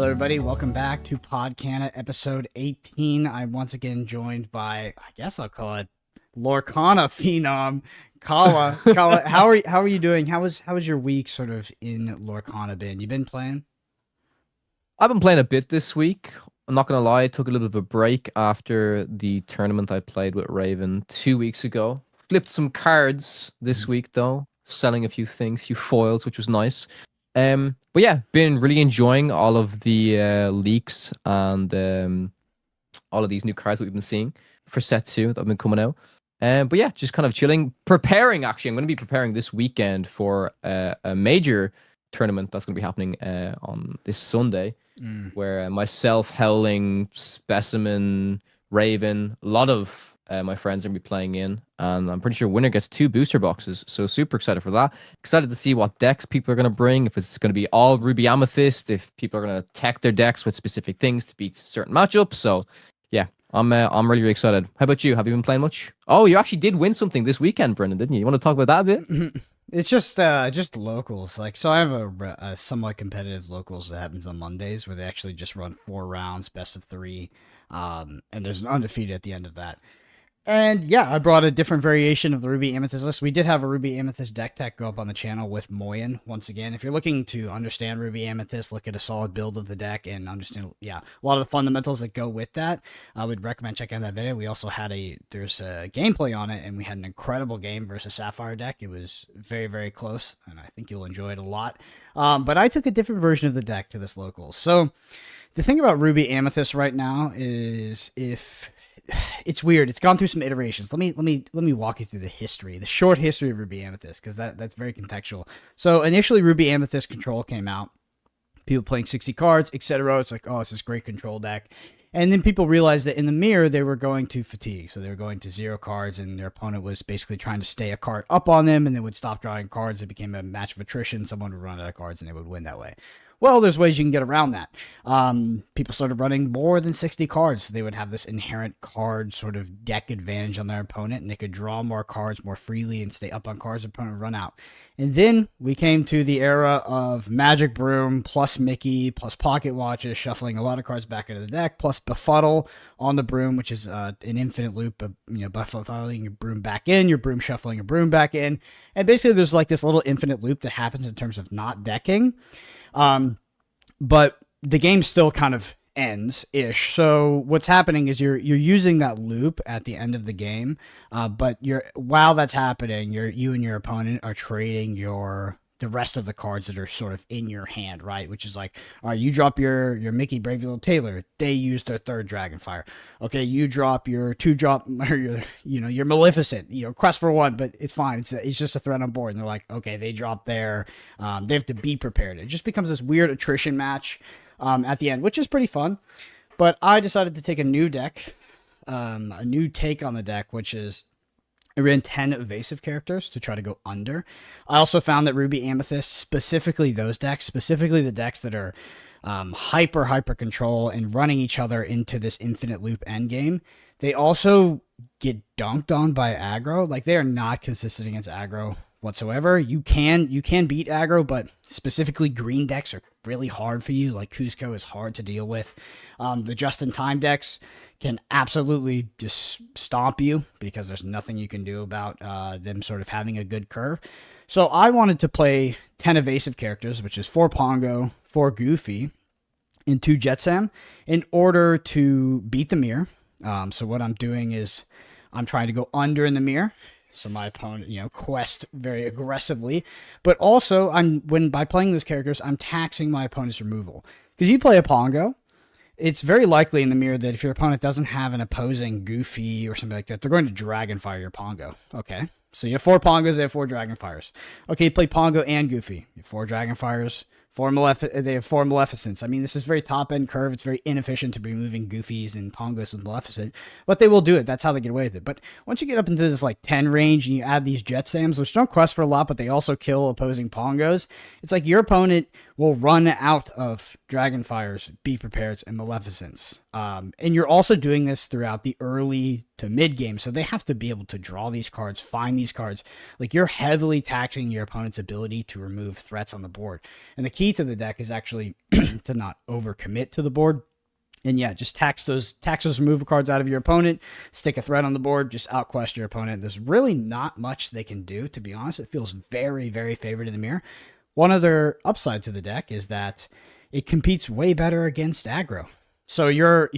everybody. Welcome back to Podcana episode 18. I'm once again joined by, I guess I'll call it Lorcana phenom, Kawa. Kawa, how are you doing? How was your week sort of in Lorcana been? You been playing? I've been playing a bit this week. I'm not going to lie, I took a little bit of a break after the tournament I played with Raven 2 weeks ago. Flipped some cards this week, though, selling a few things, a few foils, which was nice. But yeah, been really enjoying all of the leaks and all of these new cards that we've been seeing for set 2 that have been coming out. But yeah, just kind of chilling, preparing. Actually, I'm going to be preparing this weekend for a major tournament that's going to be happening on this Sunday, where myself, Howling, Specimen, Raven, a lot of my friends are going to be playing in, and I'm pretty sure winner gets 2 booster boxes. So super excited for that. Excited to see what decks people are going to bring. If it's going to be all Ruby Amethyst, if people are going to tech their decks with specific things to beat certain matchups. So yeah, I'm really, really excited. How about you? Have you been playing much? Oh, you actually did win something this weekend, Brendan, didn't you? You want to talk about that a bit? It's just locals. Like, so I have a somewhat competitive locals that happens on Mondays where they actually just run 4 rounds, best of 3, and there's an undefeated at the end of that. And yeah, I brought a different variation of the Ruby Amethyst list. We did have a Ruby Amethyst deck tech go up on the channel with Moyen once again. If you're looking to understand Ruby Amethyst, look at a solid build of the deck and understand, a lot of the fundamentals that go with that, I would recommend checking out that video. We also had there's a gameplay on it, and we had an incredible game versus Sapphire deck. It was very, very close, and I think you'll enjoy it a lot. But I took a different version of the deck to this local. So the thing about Ruby Amethyst right now is it's weird. It's gone through some iterations. Let me walk you through the short history of Ruby Amethyst, because that's very contextual. So initially, Ruby Amethyst Control came out. People playing 60 cards, etc. It's like, oh, it's this great control deck. And then people realized that in the mirror, they were going to fatigue. So they were going to 0 cards, and their opponent was basically trying to stay a card up on them, and they would stop drawing cards. It became a match of attrition. Someone would run out of cards, and they would win that way. Well, there's ways you can get around that. People started running more than 60 cards, so they would have this inherent card sort of deck advantage on their opponent, and they could draw more cards more freely and stay up on cards their opponent would run out. And then we came to the era of Magic Broom plus Mickey plus Pocket Watches, shuffling a lot of cards back into the deck, plus Befuddle on the broom, which is an infinite loop of, befuddling your broom back in, your broom shuffling your broom back in. And basically there's like this little infinite loop that happens in terms of not decking. But the game still kind of ends-ish. So what's happening is you're using that loop at the end of the game, but while that's happening, you and your opponent are trading the rest of the cards that are sort of in your hand, right? Which is like, all right, you drop your Mickey Brave Little Tailor, they use their 3rd Dragonfire. Okay, you drop your 2-drop, or your Maleficent, quest for 1, but it's fine. It's just a threat on board. And they're like, okay, they drop their, they have to be prepared. It just becomes this weird attrition match at the end, which is pretty fun. But I decided to take a new deck, a new take on the deck, which is I ran 10 evasive characters to try to go under. I also found that Ruby Amethyst, specifically those decks, specifically the decks that are hyper control and running each other into this infinite loop endgame, they also get dunked on by aggro. Like, they are not consistent against aggro whatsoever. You can beat aggro, but specifically green decks are really hard for you. Like, Cusco is hard to deal with. The just-in-time decks can absolutely just stomp you because there's nothing you can do about them sort of having a good curve. So I wanted to play 10 evasive characters, which is 4 Pongo, 4 Goofy, and 2 Jetsam, in order to beat the mirror. So what I'm doing is I'm trying to go under in the mirror, so my opponent, quest very aggressively. But also, by playing those characters, I'm taxing my opponent's removal. Because you play a Pongo, it's very likely in the mirror that if your opponent doesn't have an opposing Goofy or something like that, they're going to Dragonfire your Pongo. Okay, so you have 4 Pongos, they have 4 Dragonfires. Okay, you play Pongo and Goofy. You have 4 Dragonfires, they have 4 Maleficents. I mean, this is very top-end curve. It's very inefficient to be moving Goofies and Pongos with Maleficent, but they will do it. That's how they get away with it. But once you get up into this, 10 range and you add these Jetsams, which don't quest for a lot, but they also kill opposing Pongos, it's like your opponent will run out of Dragonfires, Be Prepared, and Maleficents. And you're also doing this throughout the early to mid game, so they have to be able to draw these cards, find these cards. Like, you're heavily taxing your opponent's ability to remove threats on the board. And the key key to the deck is actually to not overcommit to the board. And yeah, just tax those removal cards out of your opponent, stick a threat on the board, just outquest your opponent. There's really not much they can do, to be honest. It feels very, very favored in the mirror. One other upside to the deck is that it competes way better against aggro. So you're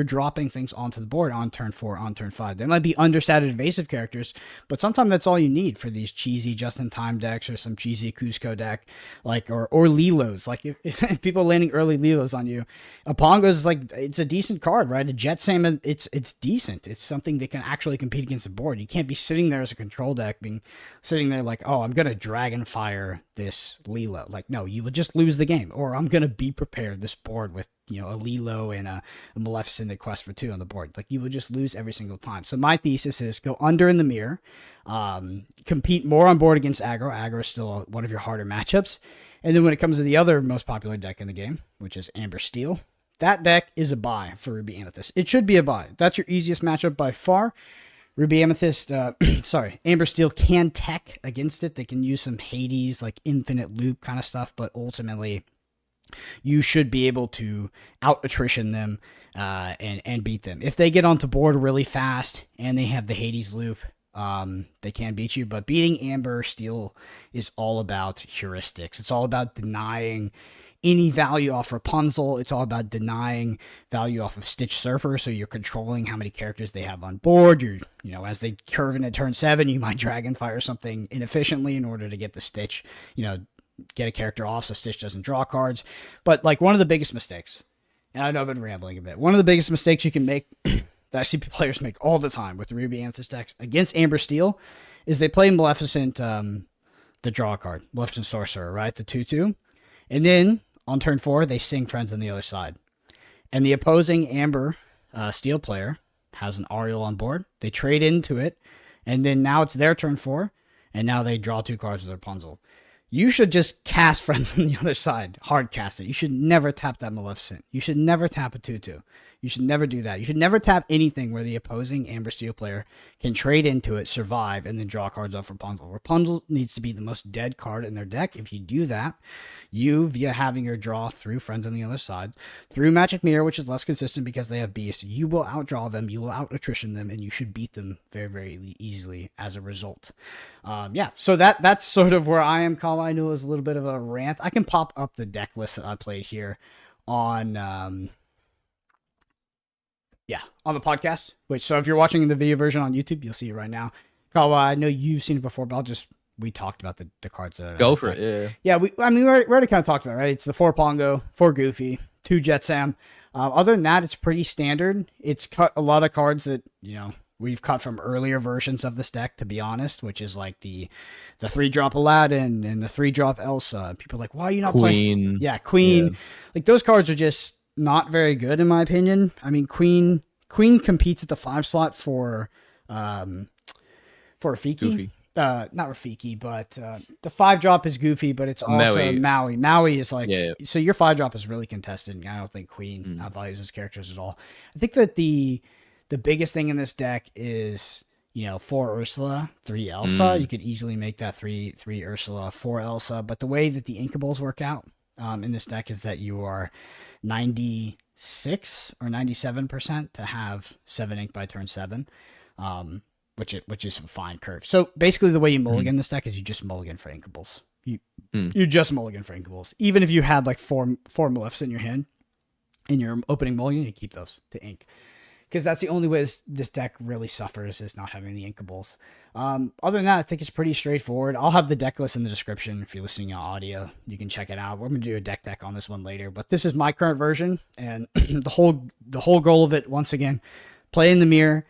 dropping things onto the board on turn 4, on turn 5. They might be understated evasive characters, but sometimes that's all you need for these cheesy just-in-time decks or some cheesy Cusco deck, like or Lilos. Like if people are landing early Lilos on you, a Pongo is like, it's a decent card, right? A Jet Salmon, it's decent. It's something that can actually compete against the board. You can't be sitting there as a control deck, sitting there like, oh, I'm gonna Dragonfire this Lilo. Like, no, you will just lose the game. Or I'm gonna be prepared this board with, you know, a Lilo and a Maleficent that quest for 2 on the board. Like, you will just lose every single time. So my thesis is go under in the mirror, compete more on board against aggro. Aggro is still one of your harder matchups. And then when it comes to the other most popular deck in the game, which is Amber Steel, that deck is a buy for Ruby Amethyst. It should be a buy. That's your easiest matchup by far. Ruby Amethyst, Amber Steel can tech against it. They can use some Hades, like infinite loop kind of stuff, but ultimately you should be able to out attrition them and beat them. If they get onto board really fast and they have the Hades loop, they can beat you. But beating Amber Steel is all about heuristics. It's all about denying any value off Rapunzel. It's all about denying value off of Stitch Surfer. So you're controlling how many characters they have on board. As they curve in at turn 7, you might Dragonfire something inefficiently in order to get the Stitch, get a character off so Stitch doesn't draw cards. But like one of the biggest mistakes, and I know I've been rambling a bit, one of the biggest mistakes you can make that I see players make all the time with the Ruby Amethyst decks against Amber Steel is they play Maleficent, the draw card, Maleficent Sorcerer, right? The 2/2. And then on turn 4, they sing Friends on the other side. And the opposing Amber Steel player has an Ariel on board. They trade into it. And then now it's their turn 4. And now they draw 2 cards with Rapunzel. You should just cast Friends on the other side. Hard cast it. You should never tap that Maleficent. You should never tap a 2/2. You should never do that. You should never tap anything where the opposing Amber Steel player can trade into it, survive, and then draw cards off Rapunzel. Rapunzel needs to be the most dead card in their deck. If you do that, you, via having your draw through Friends on the other side, through Magic Mirror, which is less consistent because they have Beast, you will outdraw them, you will out-attrition them, and you should beat them very, very easily as a result. So that's sort of where I am, Kawa. I know it was a little bit of a rant. I can pop up the deck list that I played here on the podcast. So if you're watching the video version on YouTube, you'll see it right now. Kawa, I know you've seen it before, but we talked about the cards. Go for it, yeah. We already kind of talked about it, right? It's the 4 Pongo, 4 Goofy, 2 Jet Sam. Other than that, it's pretty standard. It's cut a lot of cards that, we've cut from earlier versions of this deck, to be honest, which is like the 3-drop Aladdin and the 3-drop Elsa. People are like, why are you not playing? Yeah, Queen. Yeah. Like, those cards are just not very good, in my opinion. I mean, Queen competes at the 5 slot for Rafiki. Goofy. Not Rafiki, but the 5-drop is Goofy, but it's also Maui. Maui is like, so your 5-drop is really contested, and I don't think Queen values his characters at all. I think that the biggest thing in this deck is, 4 Ursula, 3 Elsa. You could easily make that 3 Ursula, 4 Elsa, but the way that the Inkables work out in this deck is that you are 96 or 97% to have 7 ink by turn 7, which is a fine curve. So basically the way you mulligan this deck is you just mulligan for Inkables. You just mulligan for Inkables. Even if you had like 4 Maleficent in your hand in your opening mulligan, you keep those to ink. Because that's the only way this deck really suffers, is not having the Inkables. Other than that, I think it's pretty straightforward. I'll have the deck list in the description if you're listening on audio. You can check it out. We're going to do a deck on this one later. But this is my current version. And the whole goal of it, once again, play in the mirror.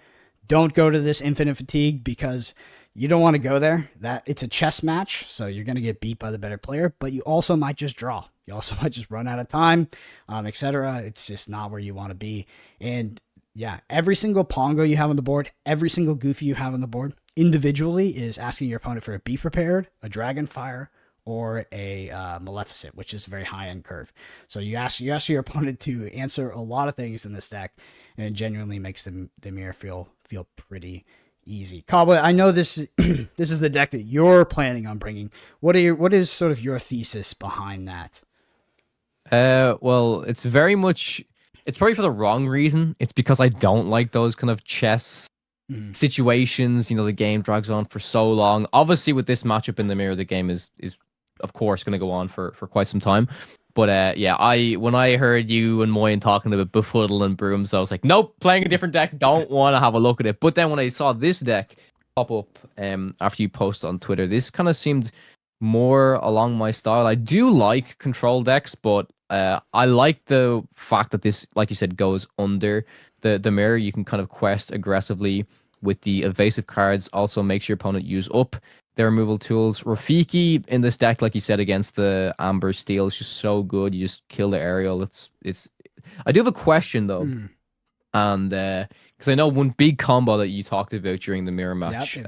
Don't go to this infinite fatigue because you don't want to go there. It's a chess match, so you're going to get beat by the better player. But you also might just draw. You also might just run out of time, etc. It's just not where you want to be. And yeah, every single Pongo you have on the board, every single Goofy you have on the board, individually is asking your opponent for a Be Prepared, a Dragonfire, or a Maleficent, which is a very high-end curve. So you ask your opponent to answer a lot of things in this deck, and it genuinely makes the mirror feel pretty Easy. Kawa, I know this this is the deck that you're planning on bringing. What is sort of your thesis behind that? Well, it's probably for the wrong reason. It's because I don't like those kind of chess situations. The game drags on for so long. Obviously, with this matchup in the mirror, the game is of course going to go on for quite some time. But yeah, when I heard you and Moyen talking about Befuddle and Brooms, I was like, nope, playing a different deck. Don't want to have a look at it. But then when I saw this deck pop up after you post on Twitter, this kind of seemed more along my style. I do like control decks, but I like the fact that this, like you said, goes under the mirror. You can kind of quest aggressively with the evasive cards. Also makes your opponent use up their removal tools. Rafiki in this deck, like you said, against the Amber Steel is just so good. You just kill the aerial. It's. I do have a question though, and because I know one big combo that you talked about during the mirror match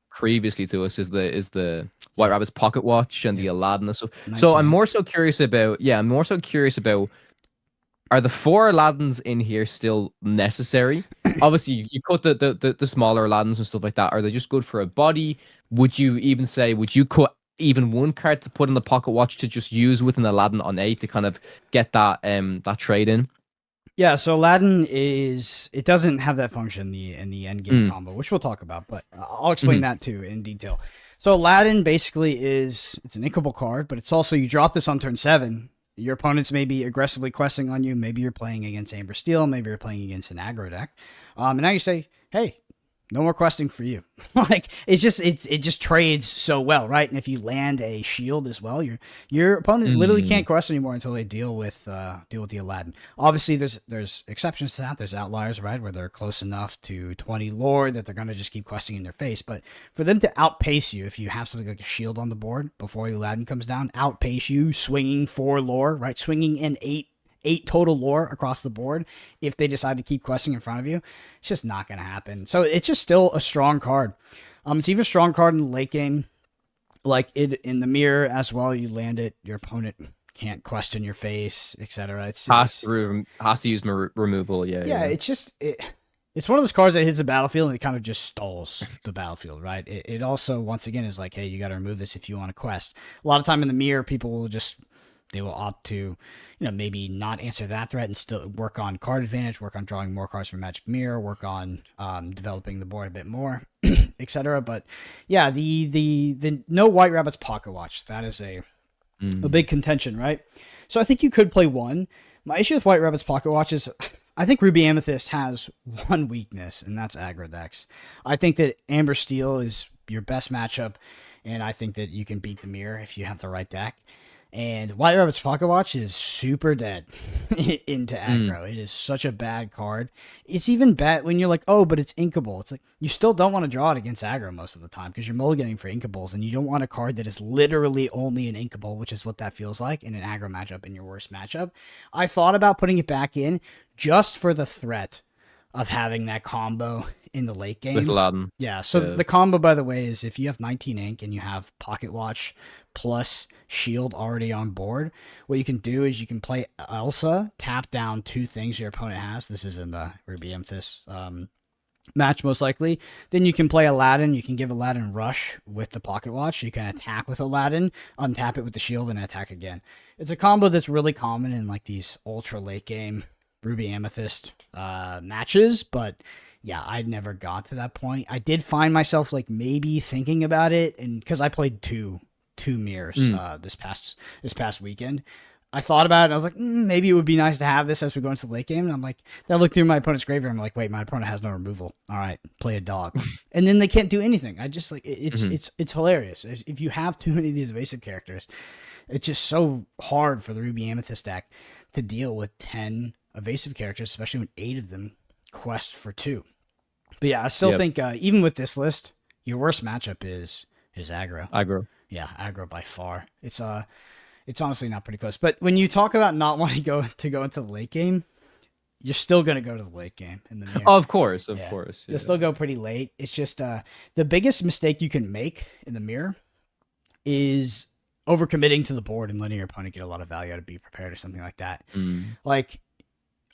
previously to us is the White Rabbit's Pocket Watch and the Aladdin and stuff. 19. So I'm more so curious about are the 4 Aladdins in here still necessary? Obviously, you cut the smaller Aladdins and stuff like that. Are they just good for a body? Would you cut even one card to put in the Pocket Watch to just use with an Aladdin on 8 to kind of get that trade in? Yeah, so Aladdin it doesn't have that function in the end game combo, which we'll talk about, but I'll explain that too in detail. So Aladdin basically it's an inkable card, but it's also, you drop this on turn 7. Your opponents may be aggressively questing on you. Maybe you're playing against Amber Steel. Maybe you're playing against an aggro deck. And now you say, hey, no more questing for you. Like, it just trades so well, right? And if you land a shield as well, your opponent literally can't quest anymore until they deal with the Aladdin. Obviously, there's exceptions to that. There's outliers, right, where they're close enough to 20 lore that they're gonna just keep questing in their face. But for them to outpace you, if you have something like a shield on the board before the Aladdin comes down, outpace you, swinging 4 lore, right, swinging in 8 total lore across the board, if they decide to keep questing in front of you, it's just not going to happen. So it's just still a strong card. It's even a strong card in the late game, like it in the mirror as well. You land it, your opponent can't question your face, etc. Has to use removal. Yeah. It's one of those cards that hits the battlefield and it kind of just stalls the battlefield, right? It also, once again, is like, hey, you got to remove this if you want to quest. A lot of time in the mirror, people will opt to, maybe not answer that threat and still work on card advantage, work on drawing more cards from Magic Mirror, work on developing the board a bit more, etc. But yeah, the no White Rabbit's Pocket Watch, that is a big contention, right? So I think you could play one. My issue with White Rabbit's Pocket Watch is I think Ruby Amethyst has one weakness, and that's aggro decks. I think that Amber Steel is your best matchup, and I think that you can beat the mirror if you have the right deck. And White Rabbit's Pocket Watch is super dead into aggro. It is such a bad card. It's even bad when you're like, oh, but it's inkable. It's like, you still don't want to draw it against aggro most of the time because you're mulliganing for inkables, and you don't want a card that is literally only an inkable, which is what that feels like in an aggro matchup in your worst matchup. I thought about putting it back in just for the threat of having that combo in the late game. With Aladdin. Yeah, so the combo, by the way, is if you have 19 ink and you have Pocket Watch plus shield already on board, what you can do is you can play Elsa, tap down 2 things your opponent has. This is in the Ruby Amethyst match, most likely. Then you can play Aladdin. You can give Aladdin Rush with the Pocket Watch. You can attack with Aladdin, untap it with the shield, and attack again. It's a combo that's really common in like these ultra late game Ruby Amethyst matches, but yeah, I never got to that point. I did find myself like maybe thinking about it, and because I played two mirrors this past weekend, I thought about it and I was like, maybe it would be nice to have this as we go into the late game. And I'm like, I looked through my opponent's graveyard. I'm like, wait, my opponent has no removal. All right, play a dog. And then they can't do anything. I just like, it's hilarious. If you have too many of these evasive characters, it's just so hard for the Ruby Amethyst deck to deal with 10 evasive characters, especially when 8 of them quest for 2. But yeah, I still think even with this list, your worst matchup is aggro. Aggro. Yeah, aggro by far. It's honestly not pretty close. But when you talk about not wanting to go into the late game, you're still gonna go to the late game in the mirror. Oh, of course. Yeah. You'll still go pretty late. It's just the biggest mistake you can make in the mirror is overcommitting to the board and letting your opponent get a lot of value out of Be Prepared or something like that. Like,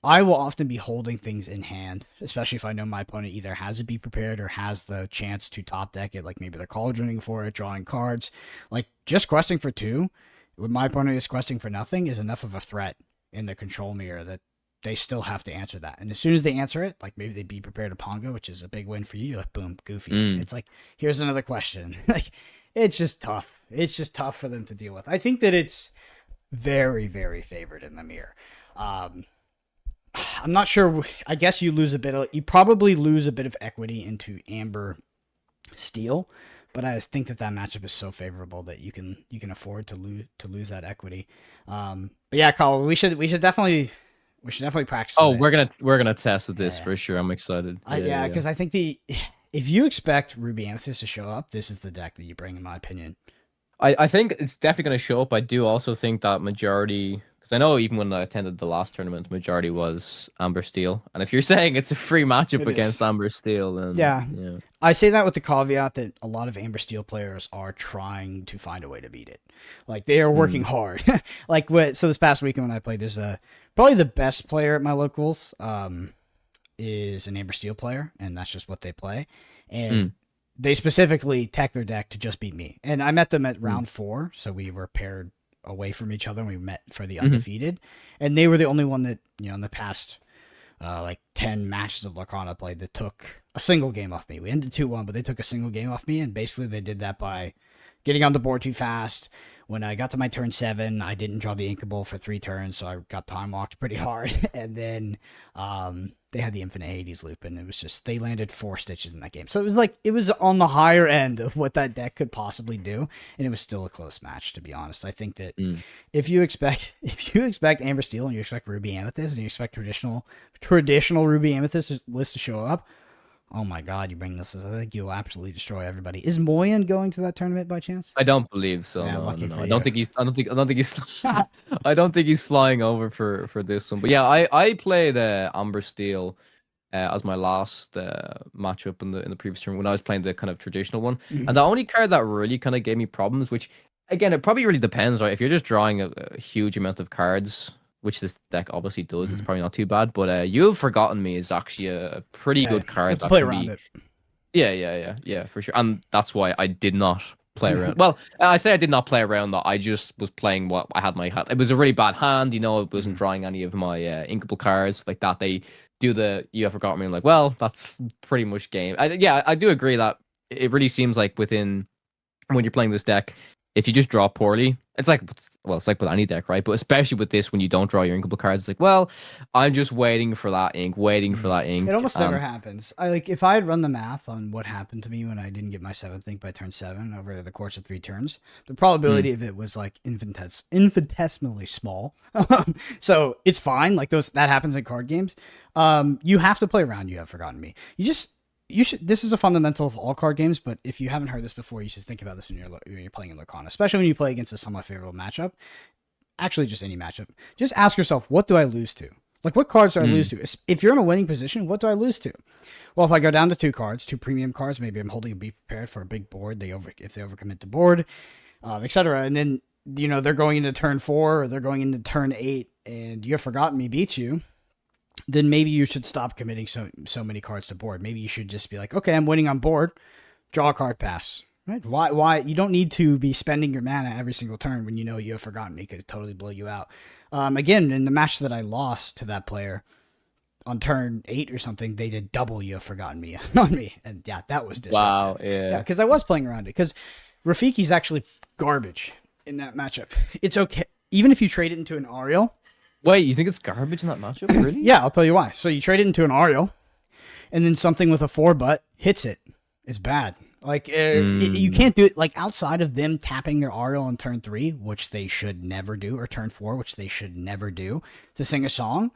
I will often be holding things in hand, especially if I know my opponent either has a Be Prepared or has the chance to top deck it, like maybe they're cauldroning for it, drawing cards. Like, just questing for 2, when my opponent is questing for nothing, is enough of a threat in the control mirror that they still have to answer that. And as soon as they answer it, like maybe they Be Prepared to Pongo, which is a big win for you, you're like, boom, goofy. It's like, here's another question. Like, it's just tough. It's just tough for them to deal with. I think that it's very, very favored in the mirror. I'm not sure. I guess you probably lose a bit of equity into Amber Steel, but I think that matchup is so favorable that you can afford to lose that equity. But yeah, Kawa, we should definitely practice. Oh, we're gonna test with this for sure. I'm excited. Yeah, because I think if you expect Ruby Amethyst to show up, this is the deck that you bring, in my opinion. I think it's definitely going to show up. I do also think that majority, because I know even when I attended the last tournament, majority was Amber Steel. And if you're saying it's a free matchup against Amber Steel, then yeah. I say that with the caveat that a lot of Amber Steel players are trying to find a way to beat it. Like, they are working hard. Like, so this past weekend when I played, there's probably the best player at my locals is an Amber Steel player, and that's just what they play. And they specifically tech their deck to just beat me. And I met them at round 4, so we were paired away from each other, and we met for the undefeated. And they were the only one that, in the past 10 matches of Lorcana played that took a single game off me. We ended 2-1, but they took a single game off me, and basically they did that by getting on the board too fast. When I got to my turn 7, I didn't draw the Inkable for 3 turns, so I got time locked pretty hard. And then they had the Infinite Hades loop, and it was just, they landed 4 stitches in that game. So it was on the higher end of what that deck could possibly do, and it was still a close match, to be honest. I think that if you expect Amber Steel and you expect Ruby Amethyst and you expect traditional Ruby Amethyst list to show up, oh my God, you bring this. I think you'll absolutely destroy everybody. Is Moyen going to that tournament by chance? I don't believe so. Yeah, no. I don't think he's I don't think he's flying over for this one. But yeah, I played Amber Steel as my last matchup in the previous tournament when I was playing the kind of traditional one. And the only card that really kind of gave me problems, which again, it probably really depends, right? If you're just drawing a huge amount of cards, which this deck obviously does, it's probably not too bad. But You've Forgotten Me is actually a pretty good card. To play around it. Yeah, for sure. And that's why I did not play around. Well, I say I did not play around that. I just was playing what I had my hand. It was a really bad hand, it wasn't drawing any of my inkable cards like that. They do the You Have Forgotten Me, and like, well, that's pretty much game. I do agree that it really seems like when you're playing this deck, if you just draw poorly, it's like with any deck, right? But especially with this, when you don't draw your inkable cards, it's like, well, I'm just waiting for that ink. It almost never happens. If I had run the math on what happened to me when I didn't get my 7th ink by turn 7 over the course of 3 turns, the probability of it was like infinitesimally small. So it's fine. Like that happens in card games. You have to play around You Have Forgotten Me. You should. This is a fundamental of all card games, but if you haven't heard this before, you should think about this when you're playing in Lorcana, especially when you play against a somewhat favorable matchup. Actually, just any matchup. Just ask yourself, what do I lose to? Like, what cards do I lose to? If you're in a winning position, what do I lose to? Well, if I go down to 2 cards, 2 premium cards, maybe I'm holding a Be Prepared for a big board. If they overcommit the board, etc. And then they're going into turn 4 or they're going into turn 8, and You Have Forgotten Me beats you. Then maybe you should stop committing so many cards to board. Maybe you should just be like, okay, I'm winning on board, draw a card, pass. Right? Why? You don't need to be spending your mana every single turn when You Have Forgotten Me could totally blow you out. Again, in the match that I lost to that player on turn 8 or something, they did double You Have Forgotten Me on me, and yeah, that was disruptive. Wow, yeah. Because I was playing around it. Because Rafiki's actually garbage in that matchup. It's okay, even if you trade it into an Ariel. Wait, you think it's garbage in that matchup? Really? Yeah, I'll tell you why. So you trade it into an Ariel, and then something with a 4-butt hits it. It's bad. Like, you can't do it, like, outside of them tapping their Ariel on turn 3, which they should never do, or turn 4, which they should never do, to sing a song.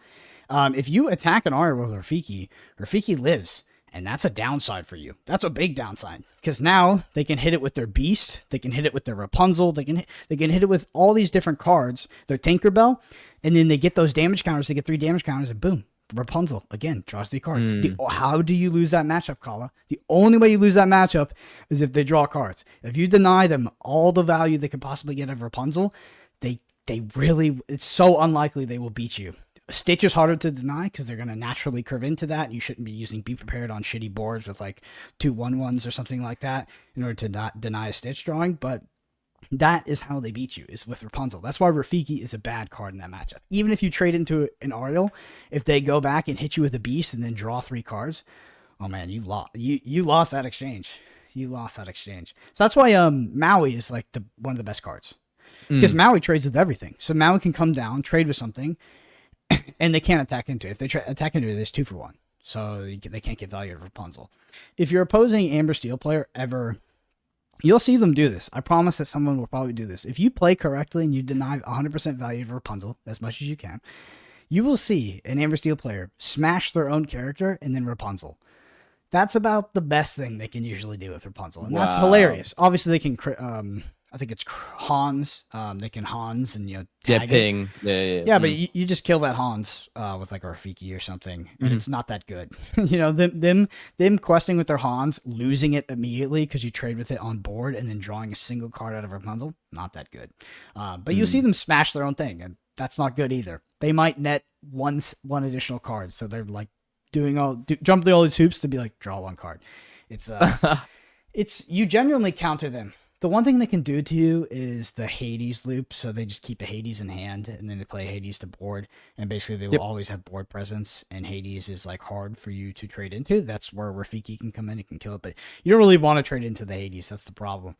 If you attack an Ariel with Rafiki lives, and that's a downside for you. That's a big downside, because now they can hit it with their Beast, they can hit it with their Rapunzel, they can hit it with all these different cards, their Tinkerbell, and then they get those damage counters. They get 3 damage counters, and boom, Rapunzel again draws 3 cards. How do you lose that matchup, Kawa? The only way you lose that matchup is if they draw cards. If you deny them all the value they could possibly get of Rapunzel, they really, it's so unlikely they will beat you. Stitch is harder to deny because they're going to naturally curve into that. And you shouldn't be using Be Prepared on shitty boards with like 2/1/1s or something like that in order to not deny a Stitch drawing. But that is how they beat you, is with Rapunzel. That's why Rafiki is a bad card in that matchup. Even if you trade into an Ariel, if they go back and hit you with a Beast and then draw 3 cards, oh man, you lost. You lost that exchange. You lost that exchange. So that's why Maui is like one of the best cards. Because Maui trades with everything. So Maui can come down, trade with something, and they can't attack into it. If they attack into it, it's 2 for 1. So they can't get value out of Rapunzel. If you're opposing Amber Steel player ever, you'll see them do this. I promise that someone will probably do this. If you play correctly and you deny 100% value of Rapunzel as much as you can, you will see an Amber Steel player smash their own character and then Rapunzel. That's about the best thing they can usually do with Rapunzel. And that's hilarious. Obviously, they can, I think it's Hans. They can Hans and, tag ping. it. Yeah, but you just kill that Hans with like a Rafiki or something, and it's not that good. Them questing with their Hans, losing it immediately because you trade with it on board, and then drawing a single card out of Rapunzel, not that good. But you'll see them smash their own thing, and that's not good either. They might net one additional card, so they're like jumping all these hoops to be like, draw 1 card. It's you genuinely counter them. The one thing they can do to you is the Hades loop, so they just keep a Hades in hand, and then they play Hades to board, and basically they will always have board presence, and Hades is like hard for you to trade into. That's where Rafiki can come in and can kill it, but you don't really want to trade into the Hades. That's the problem.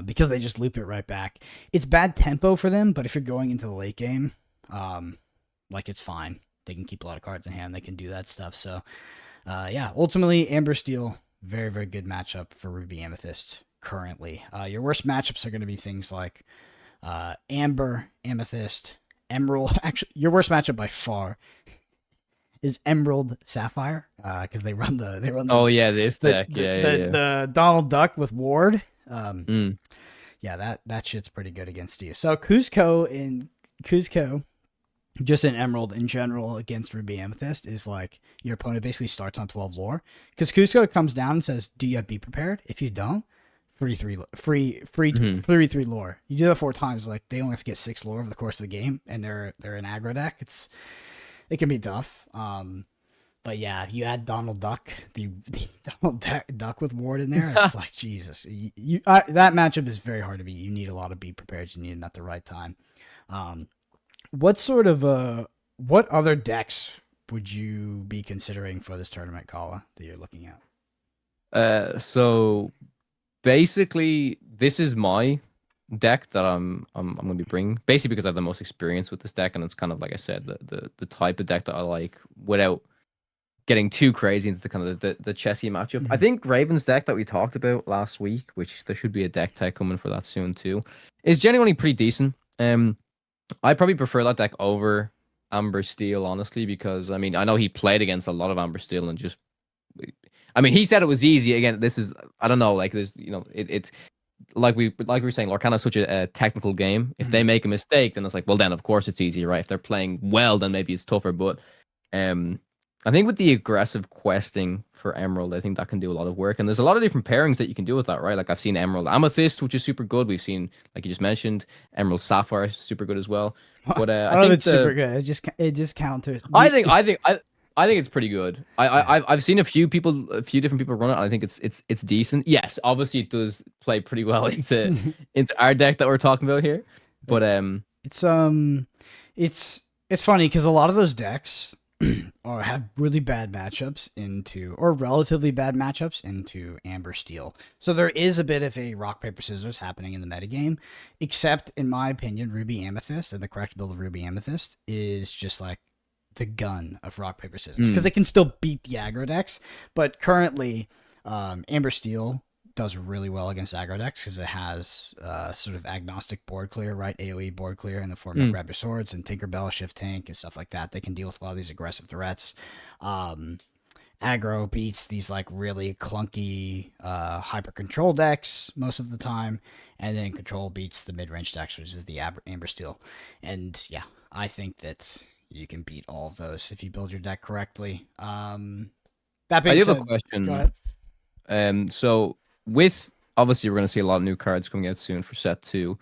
Because they just loop it right back. It's bad tempo for them, but if you're going into the late game, it's fine. They can keep a lot of cards in hand. They can do that stuff. So, ultimately, Amber Steel, very, very good matchup for Ruby Amethyst currently. Your worst matchups are going to be things like Amber, Amethyst, Emerald. Actually, your worst matchup by far is Emerald Sapphire, because they run the this deck. The Donald Duck with Ward. Yeah, that shit's pretty good against you. So Cuzco, just in Emerald in general against Ruby Amethyst, is like your opponent basically starts on 12 lore, because Cuzco comes down and says, "Do you have Be Prepared? If you don't, free 3 lore." You do that 4 times, like they only have to get 6 lore over the course of the game, and they're an aggro deck. It can be tough. But yeah, if you add Donald Duck, the Donald Duck with Ward in there, it's like Jesus. That matchup is very hard to beat. You need a lot of Be Prepared. You need them at the right time. What other decks would you be considering for this tournament, Kawa, that you're looking at? So basically, this is my deck that I'm going to be bringing, basically because I have the most experience with this deck, and it's kind of like I said, the type of deck that I like without getting too crazy into the kind of the chessy matchup. I think Raven's deck that we talked about last week, which there should be a deck tag coming for that soon too, is genuinely pretty decent. I probably prefer that deck over Amber Steel, honestly, because I mean, I know he played against a lot of Amber Steel and just, I mean, he said it was easy. Again, this is, I don't know, like there's, it's like we were saying, Lorcana is such a technical game. If they make a mistake, then it's like, well, then of course it's easy, right? If they're playing well, then maybe it's tougher. But I think with the aggressive questing for Emerald, I think that can do a lot of work. And there's a lot of different pairings that you can do with that, right? Like I've seen Emerald Amethyst, which is super good. We've seen, like you just mentioned, Emerald Sapphire is super good as well. But I think it's super good. It just counters. I think it's pretty good. I've seen a few different people run it, and I think it's decent. Yes, obviously it does play pretty well into our deck that we're talking about here. But it's funny because a lot of those decks or have really bad matchups or relatively bad matchups into Amber Steel. So there is a bit of a rock, paper, scissors happening in the metagame, except in my opinion, Ruby Amethyst and the correct build of Ruby Amethyst is just like the gun of rock, paper, scissors, because it can still beat the aggro decks. But currently, Amber Steel does really well against aggro decks because it has sort of agnostic board clear, right? AoE board clear in the form of Grab Your Swords and Tinkerbell, Shift Tank, and stuff like that. They can deal with a lot of these aggressive threats. Aggro beats these like really clunky hyper control decks most of the time, and then control beats the mid-range decks, which is the Amber Steel. And yeah, I think that you can beat all of those if you build your deck correctly. That being said, I have a question. Go ahead. So with, obviously we're going to see a lot of new cards coming out soon for set 2.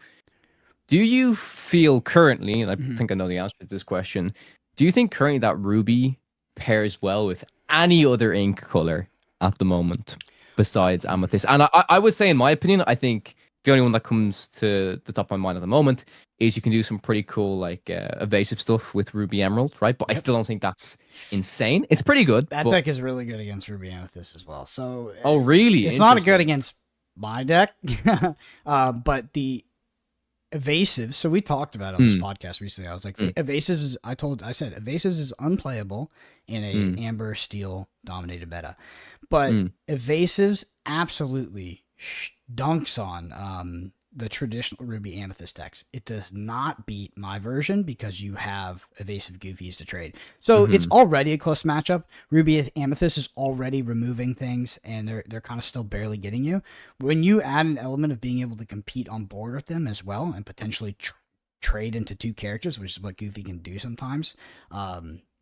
Do you feel currently, and I think I know the answer to this question, Do you think currently that Ruby pairs well with any other ink color at the moment besides Amethyst? And I would say, in my opinion, I think the only one that comes to the top of my mind at the moment is you can do some pretty cool like evasive stuff with Ruby Emerald, right? But I Yep. still don't think that's insane. It's pretty good. That But deck is really good against Ruby Amethyst as well. So oh, really? it's not good Interesting. against my deck, but the evasives. So we talked about it on this Mm, podcast recently. I was like, mm, evasives is. I said evasives is unplayable in a mm, amber steel dominated meta, but mm. evasives absolutely dunks on the traditional Ruby Amethyst decks. It does not beat my version because you have evasive goofies to trade. So it's Hmm. already a close matchup. Ruby Amethyst is already removing things, and they're kind of still barely getting you. When you add an element of being able to compete on board with them as well, and potentially trade into two characters, which is what Goofy can do sometimes.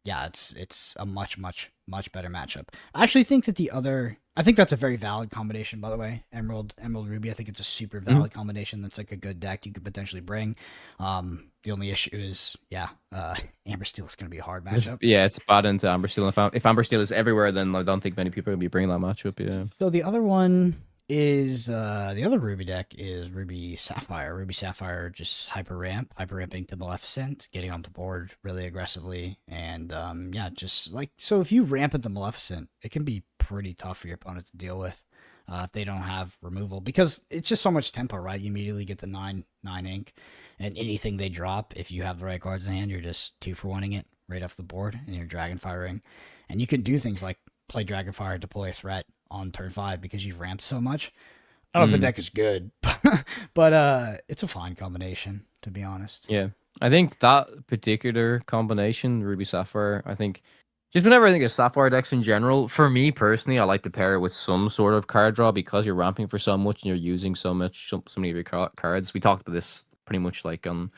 Yeah, it's a much better matchup. I actually think that I think that's a very valid combination, by the way. Emerald Ruby. I think it's a super Mhm. valid combination. That's like a good deck you could potentially bring. The only issue is, yeah, Amber Steel is going to be a hard matchup. Yeah, it's bad into Amber Steel. If Amber Steel is everywhere, then I don't think many people will be bringing that matchup. Yeah. So the other one is the other Ruby deck is Ruby Sapphire. Ruby Sapphire just hyper ramping to Maleficent, getting onto board really aggressively, and yeah, just like so. If you ramp into Maleficent, it can be pretty tough for your opponent to deal with if they don't have removal because it's just so much tempo, right? You immediately get the nine ink, and anything they drop, if you have the right cards in hand, you're just 2-for-1ing it right off the board, and you're dragon firing, and you can do things like play Dragonfire, deploy a threat on turn 5 because you've ramped so much. I don't know if the Mm, deck is good, but it's a fine combination, to be honest. yeah. I think that particular combination, Ruby Sapphire, I think just whenever I think of Sapphire decks in general, for me personally, I like to pair it with some sort of card draw because you're ramping for so much and you're using so many of your cards. We talked about this pretty much like on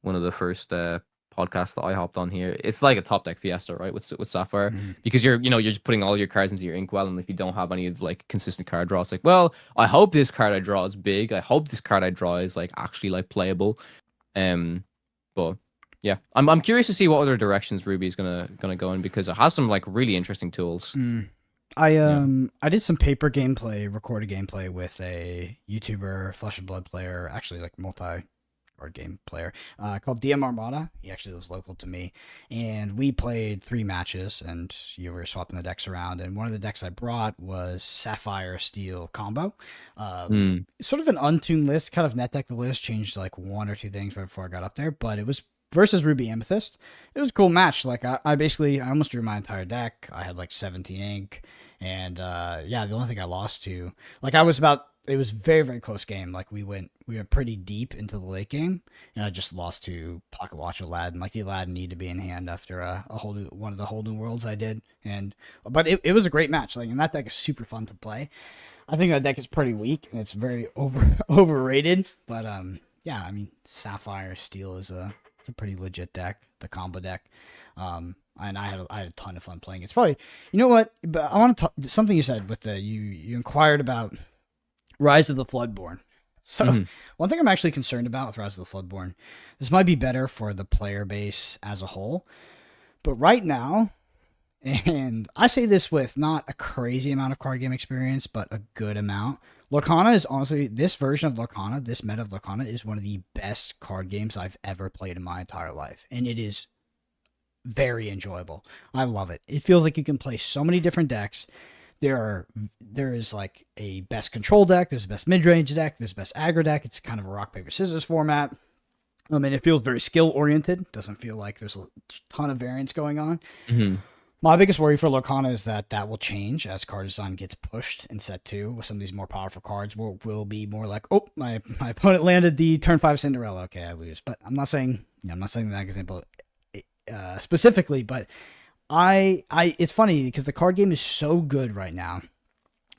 one of the first podcasts that I hopped on here. It's like a top deck fiesta, right? With Sapphire, Mm. because you're just putting all your cards into your inkwell, and if you don't have any of like consistent card draw, it's like, well, I hope this card I draw is big. I hope this card I draw is like actually like playable. Um, but yeah, I'm curious to see what other directions Ruby is gonna go in because it has some like really interesting tools. Mm. Yeah. I did some paper gameplay, recorded gameplay with a YouTuber, Flesh and Blood player, actually like multi card game player, called DM Armada. He actually was local to me, and we played 3 matches, and you were swapping the decks around. And one of the decks I brought was Sapphire Steel combo, Mm, sort of an untuned list, kind of net deck the list, changed like 1 or 2 things right before I got up there, but it was versus Ruby Amethyst. It was a cool match. Like I almost drew my entire deck. I had like 17 ink, and yeah, the only thing I lost to, like I was about, it was very close game. Like we went pretty deep into the late game, and I just lost to Pocket Watch Aladdin. Like the Aladdin needed to be in hand after a whole new one of the whole new worlds I did, and but it was a great match. Like and that deck is super fun to play. I think that deck is pretty weak and it's very overrated. But yeah, I mean Sapphire Steel is it's a pretty legit deck, the combo deck. And I had a ton of fun playing. It's probably, you know what? But I want to talk something you said with the you inquired about Rise of the Floodborn. So mhm. one thing I'm actually concerned about with Rise of the Floodborn, this might be better for the player base as a whole, but right now, and I say this with not a crazy amount of card game experience, but a good amount. Lorcana is honestly, this version of Lorcana, this meta of Lorcana is one of the best card games I've ever played in my entire life. And it is very enjoyable. I love it. It feels like you can play so many different decks. There is like a best control deck, there's a best mid-range deck, there's a best aggro deck. It's kind of a rock, paper, scissors format. I mean, it feels very skill oriented. Doesn't feel like there's a ton of variance going on. Mhm. My biggest worry for Lorcana is that will change as card design gets pushed in set 2 with some of these more powerful cards. Will be more like, oh, my opponent landed the turn 5 Cinderella. Okay, I lose. But I'm not saying that example specifically. But it's funny because the card game is so good right now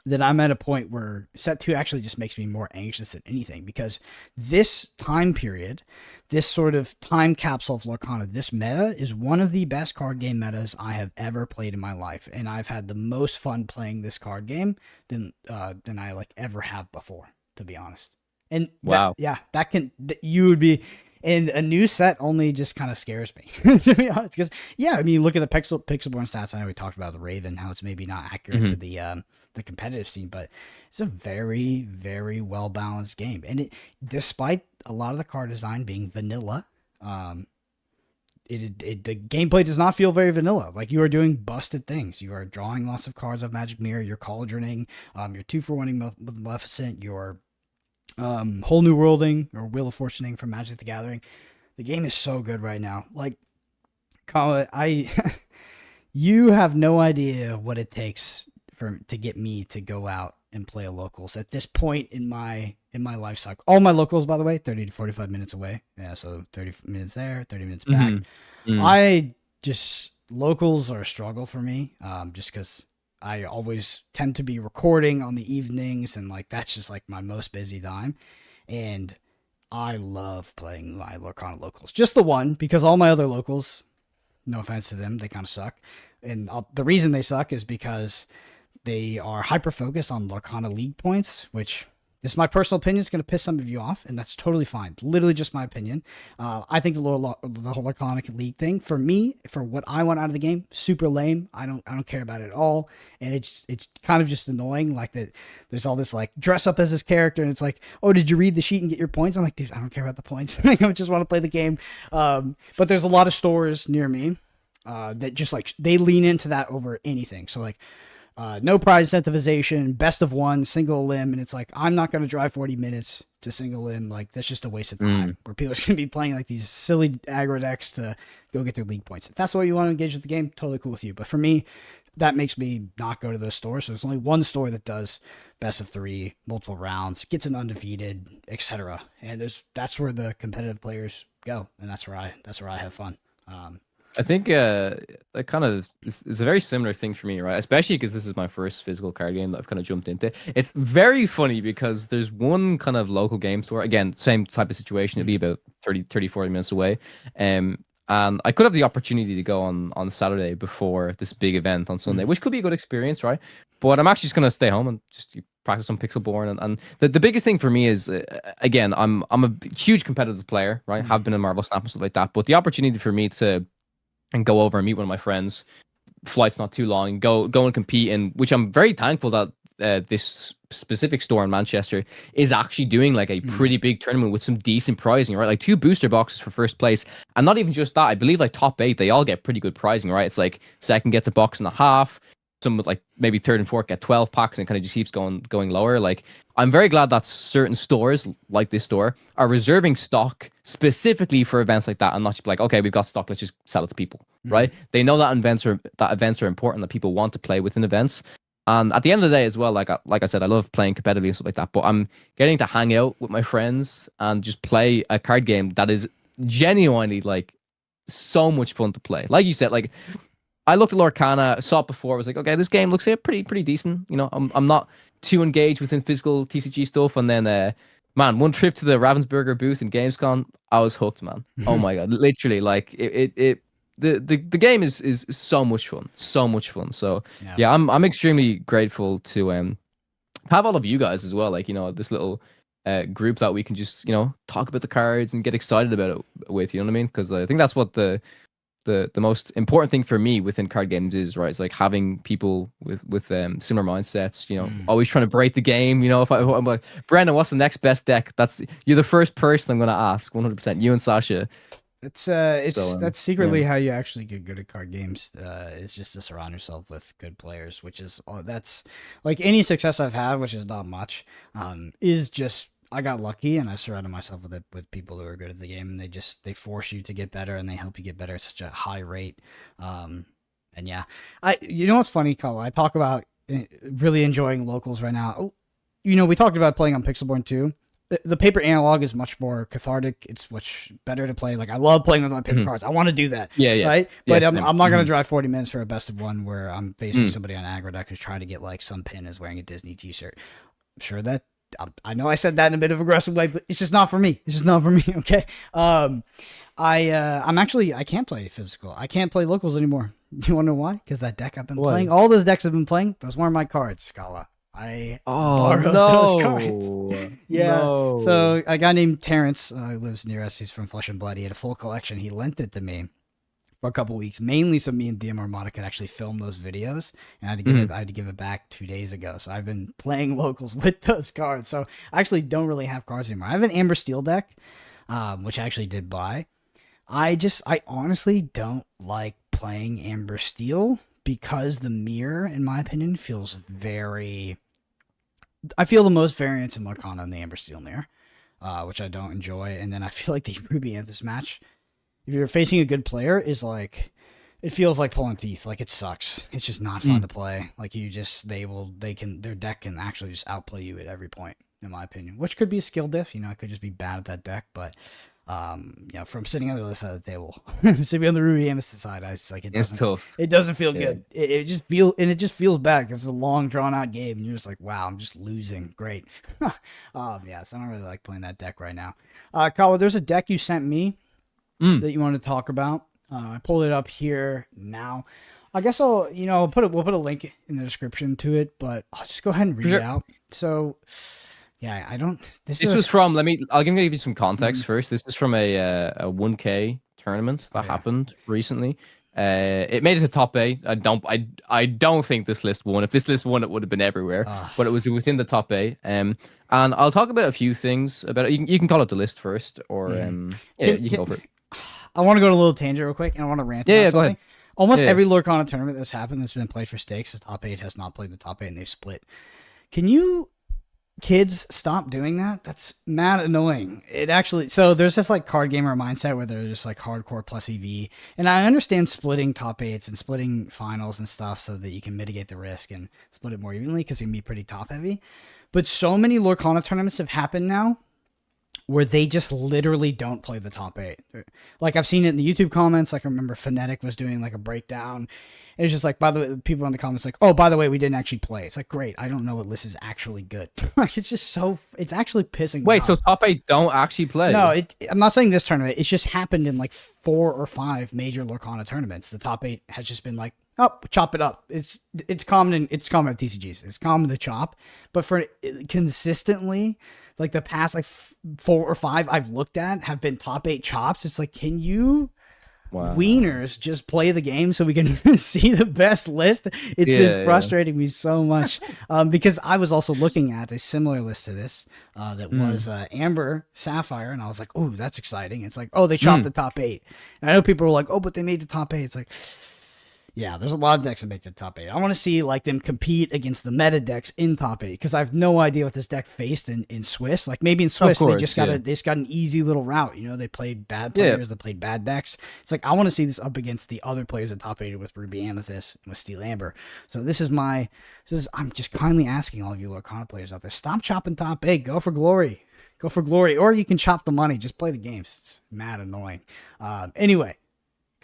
that I'm at a point where set 2 actually just makes me more anxious than anything because this time period, this sort of time capsule of Lorcana, this meta is one of the best card game metas I have ever played in my life, and I've had the most fun playing this card game than I like ever have before, to be honest. And that, Wow. yeah, you would be, And a new set only just kind of scares me, to be honest. Because yeah, I mean, you look at the pixelborn stats. I know we talked about the Raven, how it's maybe not accurate to the competitive scene, but it's a very, very well balanced game. And despite a lot of the card design being vanilla, the gameplay does not feel very vanilla. Like, you are doing busted things. You are drawing lots of cards of Magic Mirror. You're cauldroning. You're 2-for-1ing with Maleficent. You're Whole New Worlding or Wheel of Fortuning from Magic the Gathering. The game is so good right now. Like, Kawa, you have no idea what it takes to get me to go out and play a locals at this point in my life cycle. All my locals, by the way, 30 to 45 minutes away. Yeah, so 30 minutes there, 30 minutes back. Locals are a struggle for me, just because I always tend to be recording on the evenings, and like that's just like my most busy time. And I love playing my Lorcana locals. Just the one, because all my other locals, no offense to them, they kind of suck. And the reason they suck is because they are hyper-focused on Lorcana League points, which, this is my personal opinion, is going to piss some of you off, and that's totally fine. Literally just my opinion. I think the whole Lorcana League thing, for me, for what I want out of the game, super lame. I don't care about it at all, and it's kind of just annoying. Like, that there's all this like dress up as this character, and it's like, oh, did you read the sheet and get your points? I'm like, dude, I don't care about the points. I just want to play the game. But there's a lot of stores near me that just like they lean into that over anything. So like, no prize incentivization, best of one, single limb, and it's like, I'm not going to drive 40 minutes to single limb. Like, that's just a waste of time, where people are going to be playing like these silly aggro decks to go get their league points. If that's the way you want to engage with the game, totally cool with you. But for me, that makes me not go to those stores. So there's only one store that does best of 3, multiple rounds, gets an undefeated, etc. And that's where the competitive players go, and that's where I have fun. I think that kind of is a very similar thing for me, right? Especially because this is my first physical card game that I've kind of jumped into. It's very funny because there's one kind of local game store. Again, same type of situation. It'd be about 30, 40 minutes away. And I could have the opportunity to go on Saturday before this big event on Sunday, which could be a good experience, right? But I'm actually just going to stay home and just practice some Pixelborn. And the biggest thing for me is, again, I'm a huge competitive player, right? Have been in Marvel Snap and stuff like that. But the opportunity for me to go over and meet one of my friends, flight's not too long, go and compete, and which I'm very thankful that this specific store in Manchester is actually doing like a pretty big tournament with some decent pricing, right? Like 2 booster boxes for first place, and not even just that. I believe like top 8, they all get pretty good pricing, right? It's like second gets a box and a half. Some with like maybe third and fourth get 12 packs, and kind of just keeps going lower. Like, I'm very glad that certain stores like this store are reserving stock specifically for events like that, and not just like, okay, we've got stock, let's just sell it to people, right? They know that events are important, that people want to play within events. And at the end of the day as well, like I said, I love playing competitively and stuff like that, but I'm getting to hang out with my friends and just play a card game that is genuinely like so much fun to play. Like you said, like, I looked at Lorcana, saw it before, I was like, okay, this game looks pretty decent. You know, I'm not too engaged within physical TCG stuff. And then, man, one trip to the Ravensburger booth in Gamescom, I was hooked, man. Oh my god, literally, like the game is so much fun, so much fun. So yeah, I'm extremely grateful to have all of you guys as well. Like, you know, this little group that we can just, you know, talk about the cards and get excited about it with. You know what I mean? Because I think that's what the most important thing for me within card games is, right? It's like having people with similar mindsets, you know, always trying to break the game. You know, if I'm like, Brendan, what's the next best deck? You're the first person I'm going to ask, 100%. You and Sasha. That's secretly how you actually get good at card games. Is just to surround yourself with good players, which is that's like any success I've had, which is not much. Is just, I got lucky and I surrounded myself with people who are good at the game, and they force you to get better and they help you get better at such a high rate. And yeah, you know what's funny, Kawa? I talk about really enjoying locals right now. Oh, you know, we talked about playing on Pixelborn too. The paper analog is much more cathartic. It's much better to play. Like, I love playing with my paper cards. I want to do that. Yeah. Right? But I'm not going to drive 40 minutes for a best of one where I'm facing somebody on aggro deck who's trying to get like some pin is wearing a Disney t-shirt. I'm sure that I know I said that in a bit of an aggressive way, but it's just not for me. It's just not for me. Okay. I can't play physical. I can't play locals anymore. Do you want to know why? Because that deck I've been playing, all those decks I've been playing, those weren't my cards, Kawa. I Oh borrowed those cards. no, Yeah. no. So a guy named Terrence who lives near us. He's from Flesh and Blood. He had a full collection. He lent it to me for a couple weeks, mainly so me and DM Armada could actually film those videos. And I had to give it back 2 days ago. So I've been playing locals with those cards. So I actually don't really have cards anymore. I have an Amber Steel deck, which I actually did buy. I honestly don't like playing Amber Steel because the mirror, in my opinion, feels very. I feel the most variance in Lorcana in the Amber Steel mirror, which I don't enjoy. And then I feel like the Ruby Amethyst match, if you're facing a good player, is like, it feels like pulling teeth. Like, it sucks. It's just not fun to play. Like, their deck can actually just outplay you at every point, in my opinion, which could be a skill diff. I could just be bad at that deck, but from sitting on the other side of the table, sitting on the Ruby Amethyst side, I was like, It's tough. It doesn't feel good. It just feels bad because it's a long, drawn out game, and you're just like, wow, I'm just losing. Great. So I don't really like playing that deck right now. Kawa, there's a deck you sent me that you wanted to talk about. I pulled it up here now. I guess we'll put a link in the description to it, but I'll just go ahead and read it out. So. Yeah, I don't. This was from. I'll give you some context first. This is from a 1K tournament that happened recently. It made it to top 8. I don't think this list won. If this list won, it would have been everywhere. But it was within the top 8. And I'll talk about a few things about it. You can call it the list first, or you can go for it. I want to go to a little tangent real quick, and I want to rant about something. Go ahead. Almost every Lorcana tournament that's happened that's been played for stakes, the top 8 has not played the top 8, and they've split. Can you kids stop doing that? That's mad annoying. It actually, so there's this like card gamer mindset where they're just like hardcore plus EV, and I understand splitting top 8s and splitting finals and stuff so that you can mitigate the risk and split it more evenly because it can be pretty top heavy. But so many Lorcana tournaments have happened now where they just literally don't play the top 8. Like, I've seen it in the YouTube comments. Like, I remember Fnatic was doing like a breakdown. It's just like, by the way, people in the comments like, oh, by the way, we didn't actually play. It's like, great. I don't know what list is actually good. Like, it's just it's actually pissing me off. So top 8 don't actually play? No, I'm not saying this tournament. It's just happened in like 4 or 5 major Lorcana tournaments. The top 8 has just been like, oh, chop it up. It's common at TCGs. It's common to chop. But for consistently, like the past like 4 or 5 I've looked at have been top 8 chops. It's like, can you wieners just play the game so we can see the best list? It's been frustrating me so much because I was also looking at a similar list to this that was Amber Sapphire, and I was like, oh, that's exciting. It's like, oh, they chopped the top 8, and I know people were like, oh, but they made the top 8. It's like, yeah, there's a lot of decks that make the top 8. I want to see like them compete against the meta decks in top 8 because I have no idea what this deck faced in Swiss. Like, maybe in Swiss they just got an easy little route. They played bad players, they played bad decks. It's like, I want to see this up against the other players at top 8 with Ruby Amethyst and with Steel Amber. So I'm just kindly asking all of you Lorcana players out there, stop chopping top 8. Go for glory. Go for glory. Or you can chop the money. Just play the games. It's mad annoying. Anyway.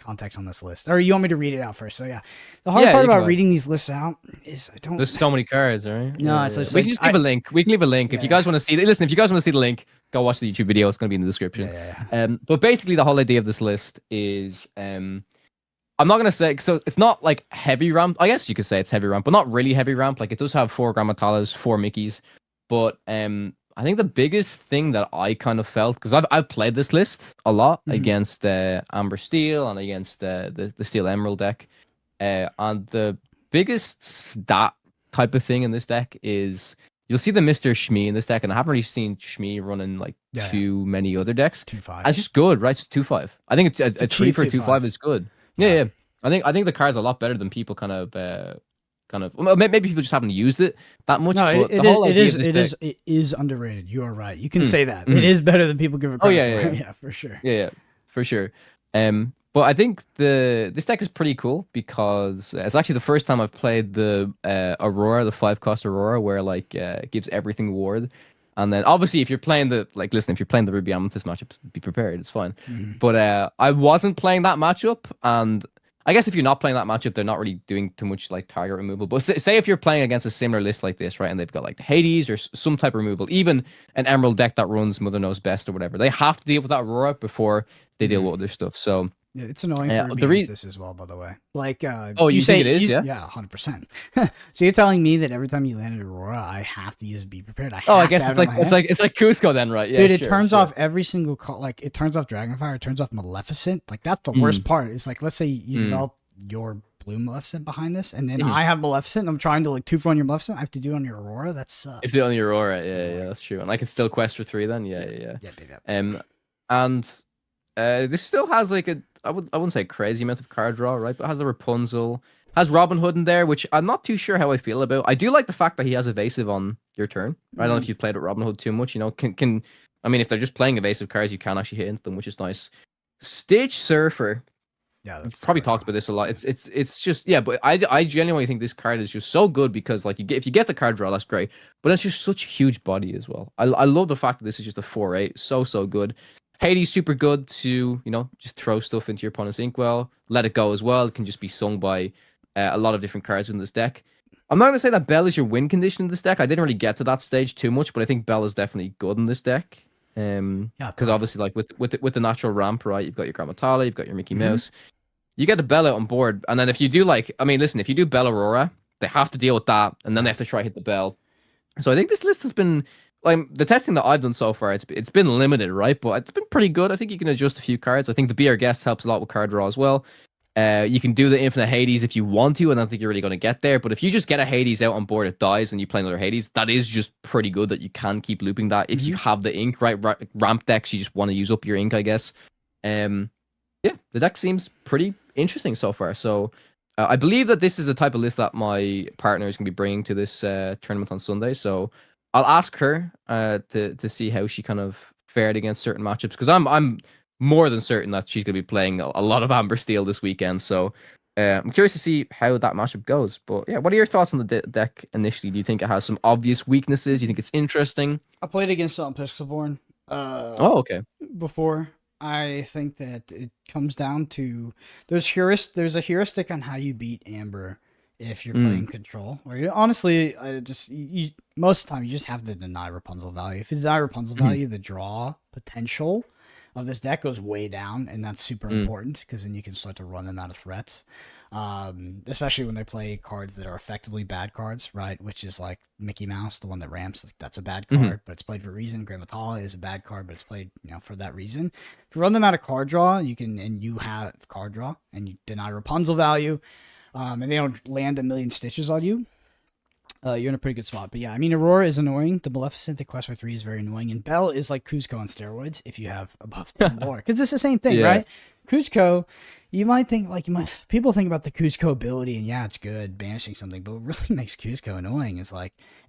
Context on this list, or you want me to read it out first? So the hard part about reading these lists out is there's so many cards, right? No, we can just leave a link. We can leave a link if you guys want to see. Listen, if you guys want to see the link, go watch the YouTube video. It's going to be in the description. But basically, the whole idea of this list is, I'm not going to say, so it's not like heavy ramp. I guess you could say it's heavy ramp, but not really heavy ramp. Like, it does have 4 Gramatalas, 4 Mickeys, but I think the biggest thing that I kind of felt, because I've played this list a lot against Amber Steel and against the Steel Emerald deck, and the biggest stat type of thing in this deck is you'll see the Mr. Shmee in this deck, and I haven't really seen Shmee running like too many other decks. 2-5. And it's just good, right? It's 2-5. I think a 3 for a 2-5 is good. Yeah. I think the card's a lot better than people kind of. Well, maybe people just haven't used it that much. No, it is underrated. You are right. You can say that. It is better than people give it credit for. Yeah, for sure. Yeah, for sure. But I think this deck is pretty cool because it's actually the first time I've played the Aurora, the 5-cost Aurora, where like it gives everything ward. And then obviously if you're playing the Ruby Amethyst matchup, be prepared. It's fine. But I wasn't playing that matchup, and I guess if you're not playing that matchup, they're not really doing too much like target removal. But say if you're playing against a similar list like this, right, and they've got like the Hades or some type of removal, even an Emerald deck that runs Mother Knows Best or whatever, they have to deal with that Aurora before they deal with other stuff. So Yeah, it's annoying for me Amethyst as well, by the way. Like, Oh, you you think say, it is? Yeah. yeah, 100%. So you're telling me that every time you land an Aurora, I have to use Be Prepared? I Oh, I have to guess have it in my hand? it's like Cusco then, right? Yeah, Dude, it sure, turns sure. off every single call. Like, it turns off Dragonfire, it turns off Maleficent. Like, that's the worst part. It's like, let's say you develop your blue Maleficent behind this, and then I have Maleficent, and I'm trying to, like, 2 for on your Maleficent. I have to do it on your Aurora? That sucks. If it's on your Aura, yeah, that's true. And I can still quest for 3 then, yeah. And this still has like I wouldn't say crazy amount of card draw, right? But it has the Rapunzel, has Robin Hood in there, which I'm not too sure how I feel about. I do like the fact that he has evasive on your turn. I don't know if you've played with Robin Hood too much. You know, can I mean if they're just playing evasive cards, you can actually hit into them, which is nice. Stitch Surfer. Yeah, We've probably talked about this a lot. It's just but I genuinely think this card is just so good because like if you get the card draw, that's great. But it's just such a huge body as well. I love the fact that this is just a 4/8, so good. Hades super good to just throw stuff into your opponent's inkwell, let it go as well. It can just be sung by a lot of different cards in this deck. I'm not gonna say that Bell is your win condition in this deck. I didn't really get to that stage too much, but I think Bell is definitely good in this deck. Because obviously like with the natural ramp, right? You've got your Grammatala, you've got your Mickey Mouse. You get the Bell out on board, and then if you do listen, if you do Bell Aurora, they have to deal with that, and then they have to try hit the Bell. So I think this list has been like the testing that I've done so far. It's been limited, right? But it's been pretty good. I think you can adjust a few cards. I think the Be Our Guest helps a lot with card draw as well. You can do the Infinite Hades if you want to. I don't think you're really going to get there. But if you just get a Hades out on board, it dies, and you play another Hades, that is just pretty good that you can keep looping that. If you have the ink, right? Ramp decks, you just want to use up your ink, I guess. Yeah, the deck seems pretty interesting so far. So I believe that this is the type of list that my partner is going to be bringing to this tournament on Sunday. So I'll ask her to see how she kind of fared against certain matchups, because I'm more than certain that she's going to be playing a lot of Amber Steel this weekend. So I'm curious to see how that matchup goes. But yeah, what are your thoughts on the deck initially? Do you think it has some obvious weaknesses? Do you think it's interesting? I played against Pixelborn. Okay. Before. I think that it comes down to there's a heuristic on how you beat Amber if you're playing control. Or honestly, most of the time you just have to deny Rapunzel value. If you deny Rapunzel value, the draw potential of this deck goes way down, and that's super important because then you can start to run them out of threats. Especially when they play cards that are effectively bad cards, right? Which is like Mickey Mouse, the one that ramps. Like, that's a bad card, but it's played for a reason. Grammatala is a bad card, but it's played, for that reason. If you run them out of card draw, you have card draw, and you deny Rapunzel value, and they don't land a million stitches on you, you're in a pretty good spot. But yeah, I mean, Aurora is annoying. The Maleficent, the Quest for 3 is very annoying. And Belle is like Cusco on steroids if you have above 10 lore. Because it's the same thing, right? Cusco, you might think, people think about the Cusco ability, and yeah, it's good, banishing something. But what really makes Cusco annoying is,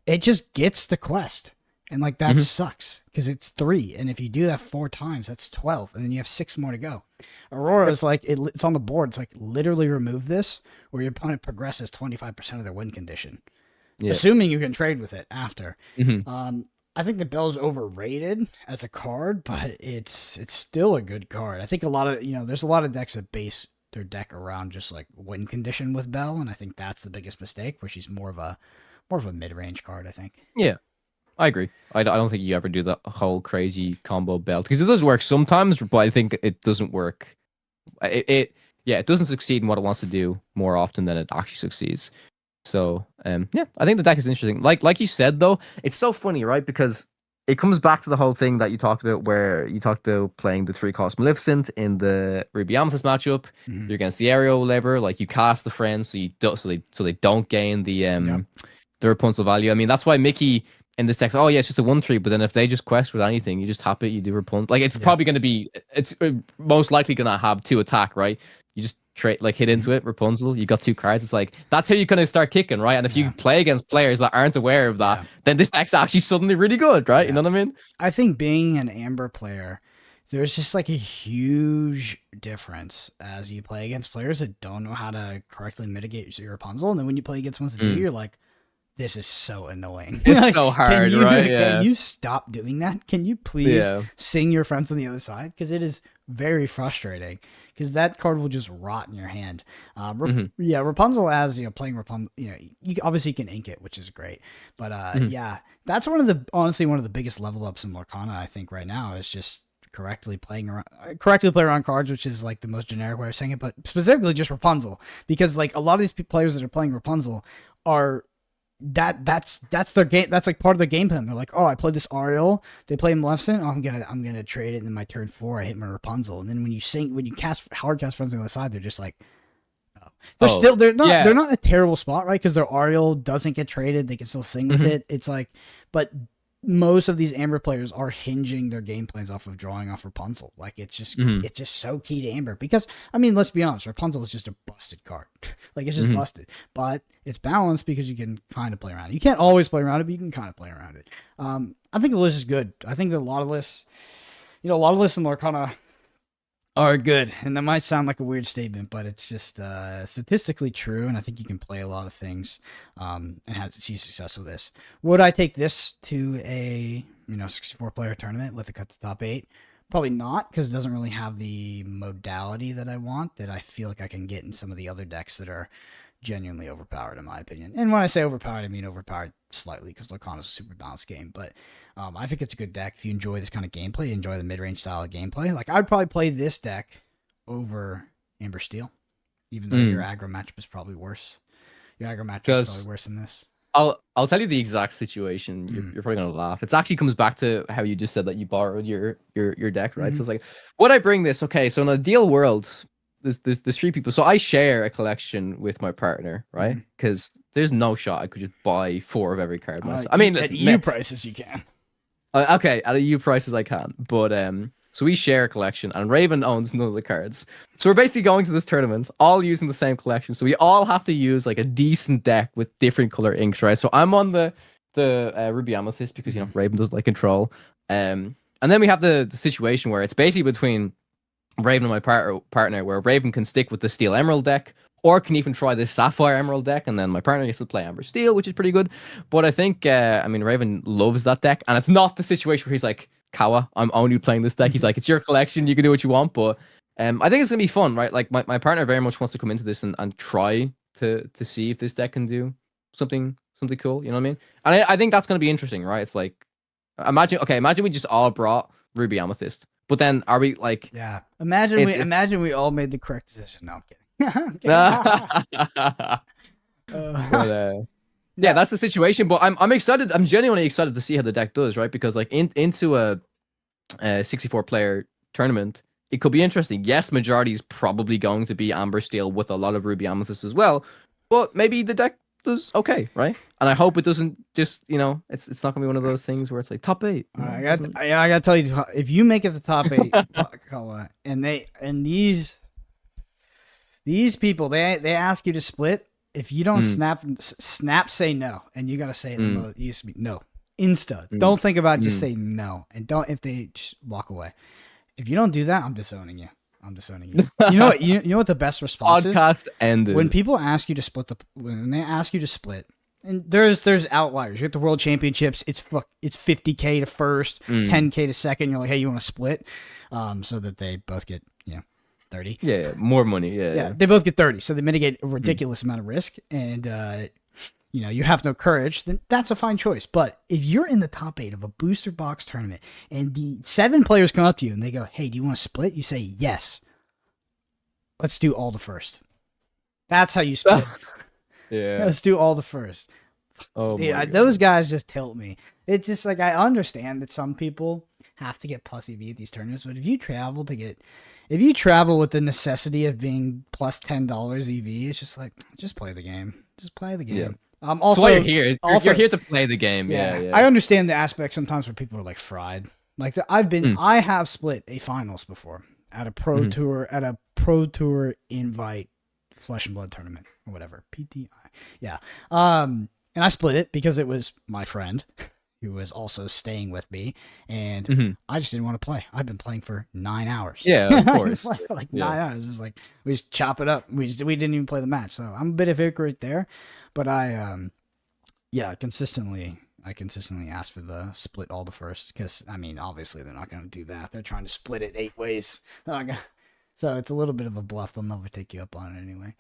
it just gets the quest. And, that sucks. Because it's 3. And if you do that 4 times, that's 12. And then you have 6 more to go. Aurora is it's on the board. It's literally remove this, or your opponent progresses 25% of their win condition. Yeah. Assuming you can trade with it after. I think the Belle's overrated as a card, but it's still a good card. I think there's a lot of decks that base their deck around just win condition with Belle, and I think that's the biggest mistake, where she's more of a mid-range card, I think. Yeah, I agree. I don't think you ever do the whole crazy combo Belle, because it does work sometimes, but I think it doesn't work. It doesn't succeed in what it wants to do more often than it actually succeeds. So I think the deck is interesting. Like you said though, it's so funny, right? Because it comes back to the whole thing that you talked about, where you talked about playing the 3-cost Maleficent in the Ruby Amethyst matchup. You're against the aerial lever, you cast the friends, so they don't gain the Rapunzel value. I mean, that's why Mickey in this deck, it's just a 1/3, but then if they just quest with anything, you just tap it, you do Rapunzel. It's probably going to be, it's most likely going to have 2 attack, right? You just hit into it, Rapunzel, you got 2 cards. It's that's how you kind of start kicking, right? And if you play against players that aren't aware of that, then this deck's actually suddenly really good, right? You know what I mean? I think being an Amber player, there's just a huge difference as you play against players that don't know how to correctly mitigate your Rapunzel, and then when you play against ones that do, you're like, this is so annoying. It's so hard, right? Can you stop doing that? Can you please sing your friends on the other side? Because it is very frustrating. Because that card will just rot in your hand. Rapunzel, as playing Rapunzel, you obviously can ink it, which is great. But that's honestly one of the biggest level ups in Lorcana, I think, right now, is just correctly play around cards, which is like the most generic way of saying it, but specifically just Rapunzel, because like a lot of these players that are playing Rapunzel are that's their game. That's like part of their game plan. They're like, oh, I played this Ariel. They play Maleficent. Oh, I'm gonna trade it. And then my turn 4, I hit my Rapunzel. And then when you cast hard cast friends on the other side, they're just like, they're not in a terrible spot, right? Because their Ariel doesn't get traded. They can still sing with it. It's like, but most of these Amber players are hinging their game plans off of drawing off Rapunzel. Like it's just so key to Amber, because I mean, let's be honest, Rapunzel is just a busted card. Like it's just busted, but it's balanced because you can kind of play around it. You can't always play around it, but you can kind of play around it. I think the list is good. I think that a lot of lists in Lorcana are good, and that might sound like a weird statement, but it's just statistically true, and I think you can play a lot of things and see success with this. Would I take this to a 64-player tournament with a cut to top 8? Probably not, because it doesn't really have the modality that I want, that I feel like I can get in some of the other decks that are genuinely overpowered, in my opinion. And when I say overpowered, I mean overpowered slightly, because Lorcana is a super balanced game, but I think it's a good deck if you enjoy this kind of gameplay, you enjoy the mid-range style of gameplay. Like, I'd probably play this deck over Amber Steel, even though your aggro matchup is probably worse. Your aggro matchup is probably worse than this. I'll tell you the exact situation. You're probably gonna laugh. It actually comes back to how you just said that you borrowed your deck, right? So it's like, would I bring this? Okay, so in a deal world, there's 3 people. So I share a collection with my partner, right? Because there's no shot I could just buy 4 of every card myself. I mean, at EU prices you can. Okay, at EU prices I can, but so we share a collection, and Raven owns none of the cards. So we're basically going to this tournament, all using the same collection. So we all have to use like a decent deck with different color inks, right? So I'm on the Ruby Amethyst because Raven doesn't like control. And then we have the situation where it's basically between Raven and my partner, where Raven can stick with the Steel Emerald deck, or can even try this Sapphire Emerald deck, and then my partner gets to play Amber Steel, which is pretty good. But I think, Raven loves that deck, and it's not the situation where he's like, Kawa, I'm only playing this deck. He's like, it's your collection, you can do what you want. But I think it's gonna be fun, right? Like my partner very much wants to come into this and try to see if this deck can do something cool. You know what I mean? And I think that's gonna be interesting, right? It's like, imagine we just all brought Ruby Amethyst, but then are we like? Yeah. Imagine we all made the correct decision. No, I'm kidding. But, yeah, that's the situation. But I'm excited. I'm genuinely excited to see how the deck does, right? Because like into a 64-player tournament, it could be interesting. Yes, majority is probably going to be Amber Steel with a lot of Ruby Amethyst as well, but maybe the deck does okay, right? And I hope it doesn't just it's not gonna be one of those things where it's like top 8. I gotta tell you, if you make it the top 8, and these people they ask you to split. If you don't snap, say no, and you gotta say it. It used to be no, insta. Don't think about it, just say no, and don't if they just walk away. If you don't do that, I'm disowning you. You know what? You know what the best response Podcast is? ended. When people ask you to split when they ask you to split, and there's outliers. You get the World Championships. It's 50K to first, 10K to second. You're like, hey, you want to split? So that they both get 30. Yeah, more money. Yeah, they both get 30, so they mitigate a ridiculous amount of risk, and you have no courage. Then that's a fine choice. But if you're in the top 8 of a booster box tournament, and the 7 players come up to you and they go, "Hey, do you want to split?" You say, "Yes." Let's do all the first. That's how you split. Yeah. Let's do all the first. Oh, those guys just tilt me. It's just like, I understand that some people have to get plus EV at these tournaments, but if you travel with the necessity of being plus $10 EV, it's just like, just play the game. Just play the game. Yeah. Also, so why you're here. You're here to play the game. Yeah. I understand the aspect sometimes where people are like fried. Like I have split a finals before at a pro tour invite Flesh and Blood tournament or whatever, PTI. Yeah. And I split it because it was my friend who was also staying with me, and I just didn't want to play. I've been playing for 9 hours. Yeah, of course. For 9 hours. It's like we just chop it up. We didn't even play the match. So I'm a bit of a hypocrite there, but I consistently ask for the split all the first, because obviously they're not going to do that. They're trying to split it 8 ways. So it's a little bit of a bluff. They'll never take you up on it anyway.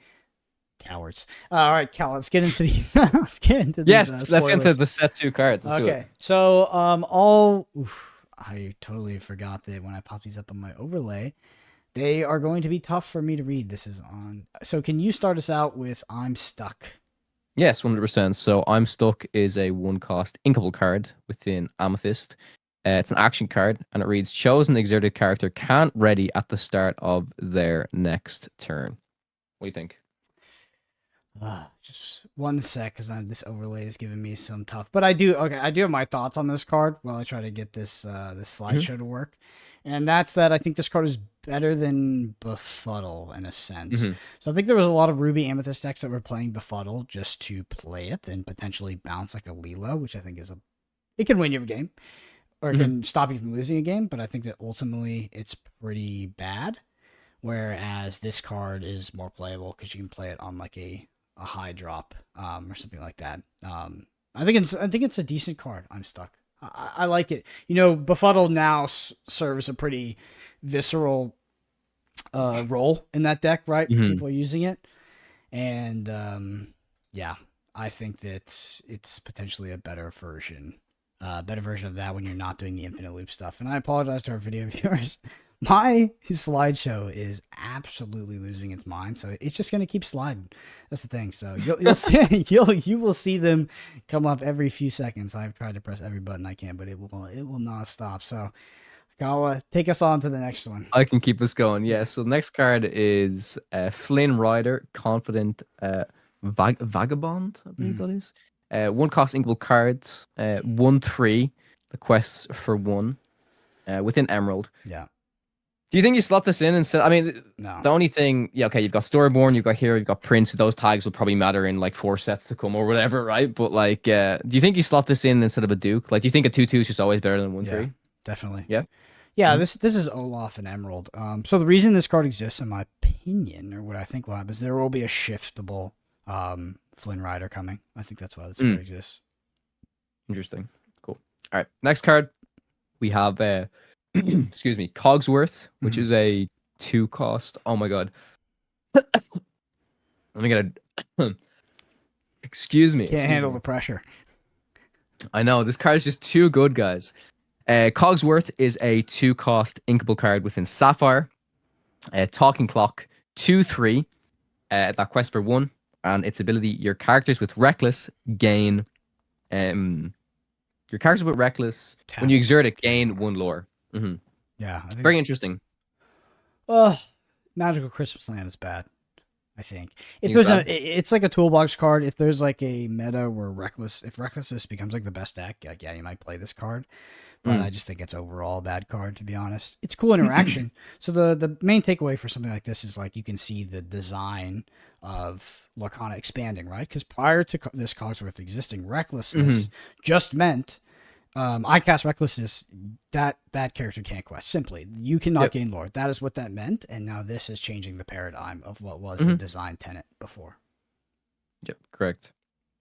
Cowards. All right, Cal, let's get into these. Let's get into these. Yes, let's get into the set 2 cards. Okay, so I totally forgot that when I pop these up on my overlay, they are going to be tough for me to read. This is on. So can you start us out with I'm Stuck? Yes, 100%. So I'm Stuck is a 1-cost inkable card within Amethyst. It's an action card, and it reads: chosen exerted character can't ready at the start of their next turn. What do you think? Just one sec, because this overlay is giving me some tough. But I do have my thoughts on this card while I try to get this slideshow to work. And that's that I think this card is better than Befuddle in a sense. So I think there was a lot of Ruby Amethyst decks that were playing Befuddle just to play it and potentially bounce like a Lilo, which I think it can win you a game or it can stop you from losing a game. But I think that ultimately it's pretty bad. Whereas this card is more playable because you can play it on like a high drop or something like that. I think it's a decent card. I'm Stuck. I like it. Befuddle now serves a pretty visceral role in that deck, right? People are using it, and yeah, I think that it's potentially a better version of that when you're not doing the infinite loop stuff. And I apologize to our video viewers. My slideshow is absolutely losing its mind, so it's just gonna keep sliding. That's the thing. So you'll see, you will see them come up every few seconds. I've tried to press every button I can, but it will not stop. So, Kawa, take us on to the next one. I can keep us going. Yeah. So the next card is Flynn Rider, Confident Vagabond. I believe that is 1-cost inkable cards. 1/3. The quests for 1 within Emerald. Yeah. Do you think you slot this in instead? I mean, No. The only thing, okay, you've got Storyborn, you've got Hero, you've got Prince. Those tags will probably matter in like 4 sets to come or whatever, right? But like, do you think you slot this in instead of a Duke? Like, do you think a 2/2 is just always better than 1/3? Yeah, definitely. Yeah. Yeah, this is Olaf and Emerald. So the reason this card exists, in my opinion, or what I think will happen, is there will be a shiftable Flynn Rider coming. I think that's why this card exists. Interesting. Cool. All right. Next card, we have excuse me, Cogsworth, which is a 2-cost. Oh my god. Let me get a excuse me. Can't handle the pressure. I know, this card is just too good, guys. Cogsworth is a 2-cost inkable card within Sapphire. Talking Clock, 2/3. That quest for 1, and its ability: your characters with Reckless gain when you exert it, gain 1 lore. Yeah, I think very interesting. Magical Christmas Land is bad. I think if there's it's like a toolbox card. If there's like a meta where if Recklessness becomes like the best deck, like, yeah, you might play this card. But I just think it's overall a bad card, to be honest. It's cool interaction. So the main takeaway for something like this is like you can see the design of Lorcana expanding, right? Because prior to this Cogsworth existing, Recklessness just meant I cast Recklessness, that character can't quest. Simply, you cannot gain lore. That is what that meant, and now this is changing the paradigm of what was a design tenet before. Yep, correct.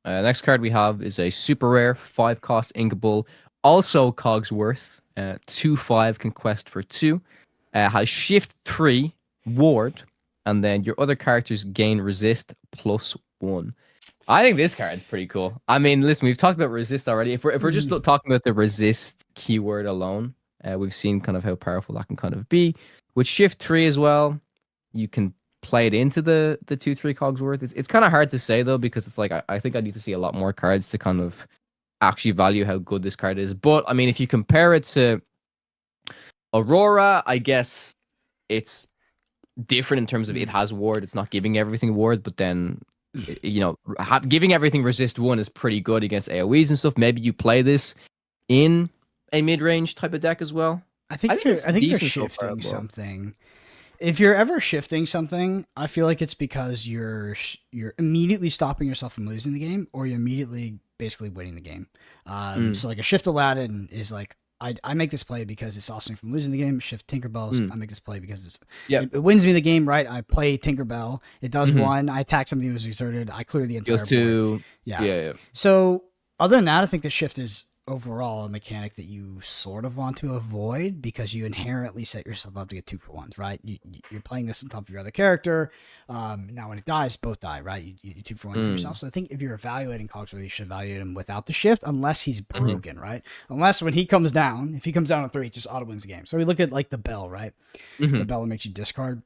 Next card we have is a super rare 5-cost inkable, also Cogsworth. 2/5 can quest for 2. Has shift 3 ward, and then your other characters gain resist +1. I think this card is pretty cool. I mean, listen, we've talked about resist already. If we're just talking about the resist keyword alone, we've seen kind of how powerful that can kind of be. With shift 3 as well, you can play it into the 2/3 Cogsworth. It's kind of hard to say though, because it's like I think I need to see a lot more cards to kind of actually value how good this card is. But I mean, if you compare it to Aurora, I guess it's different in terms of it has ward. It's not giving everything ward, but then giving everything resist 1 is pretty good against AoEs and stuff. Maybe you play this in a mid-range type of deck as well. I think you're shifting something. If you're ever shifting something, I feel like it's because you're immediately stopping yourself from losing the game, or you're immediately basically winning the game. So like a shift Aladdin is like, I make this play because it stops me from losing the game. Shift Tinkerbell, I make this play because it wins me the game, right? I play Tinkerbell. It does 1. I attack something that was exerted. I clear the entire board. Yeah. So other than that, I think the shift is overall a mechanic that you sort of want to avoid because you inherently set yourself up to get 2-for-1s, right? You're playing this on top of your other character. Now, when it dies, both die, right? You 2-for-1 for yourself. So I think if you're evaluating Cogsworth, you should evaluate him without the shift, unless he's broken, right? Unless when he comes down, if he comes down on 3, it just auto wins the game. So we look at like the Bell, right? The Bell that makes you discard.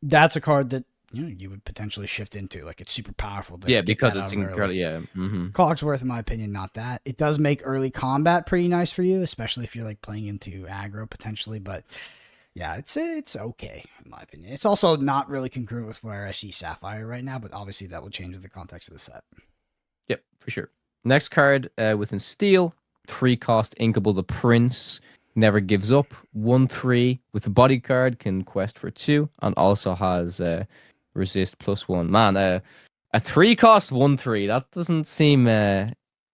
That's a card that you would potentially shift into. Like, it's super powerful. Because it's incredible. Yeah. Cogsworth, in my opinion, not that. It does make early combat pretty nice for you, especially if you're like playing into aggro potentially. But yeah, it's okay in my opinion. It's also not really congruent with where I see Sapphire right now, but obviously that will change with the context of the set. Yep, for sure. Next card within Steel, 3-cost Inkable, the Prince. Never gives up. 1/3 with a bodyguard, can quest for 2, and also has resist +1. Man, a 3-cost 1/3. That doesn't seem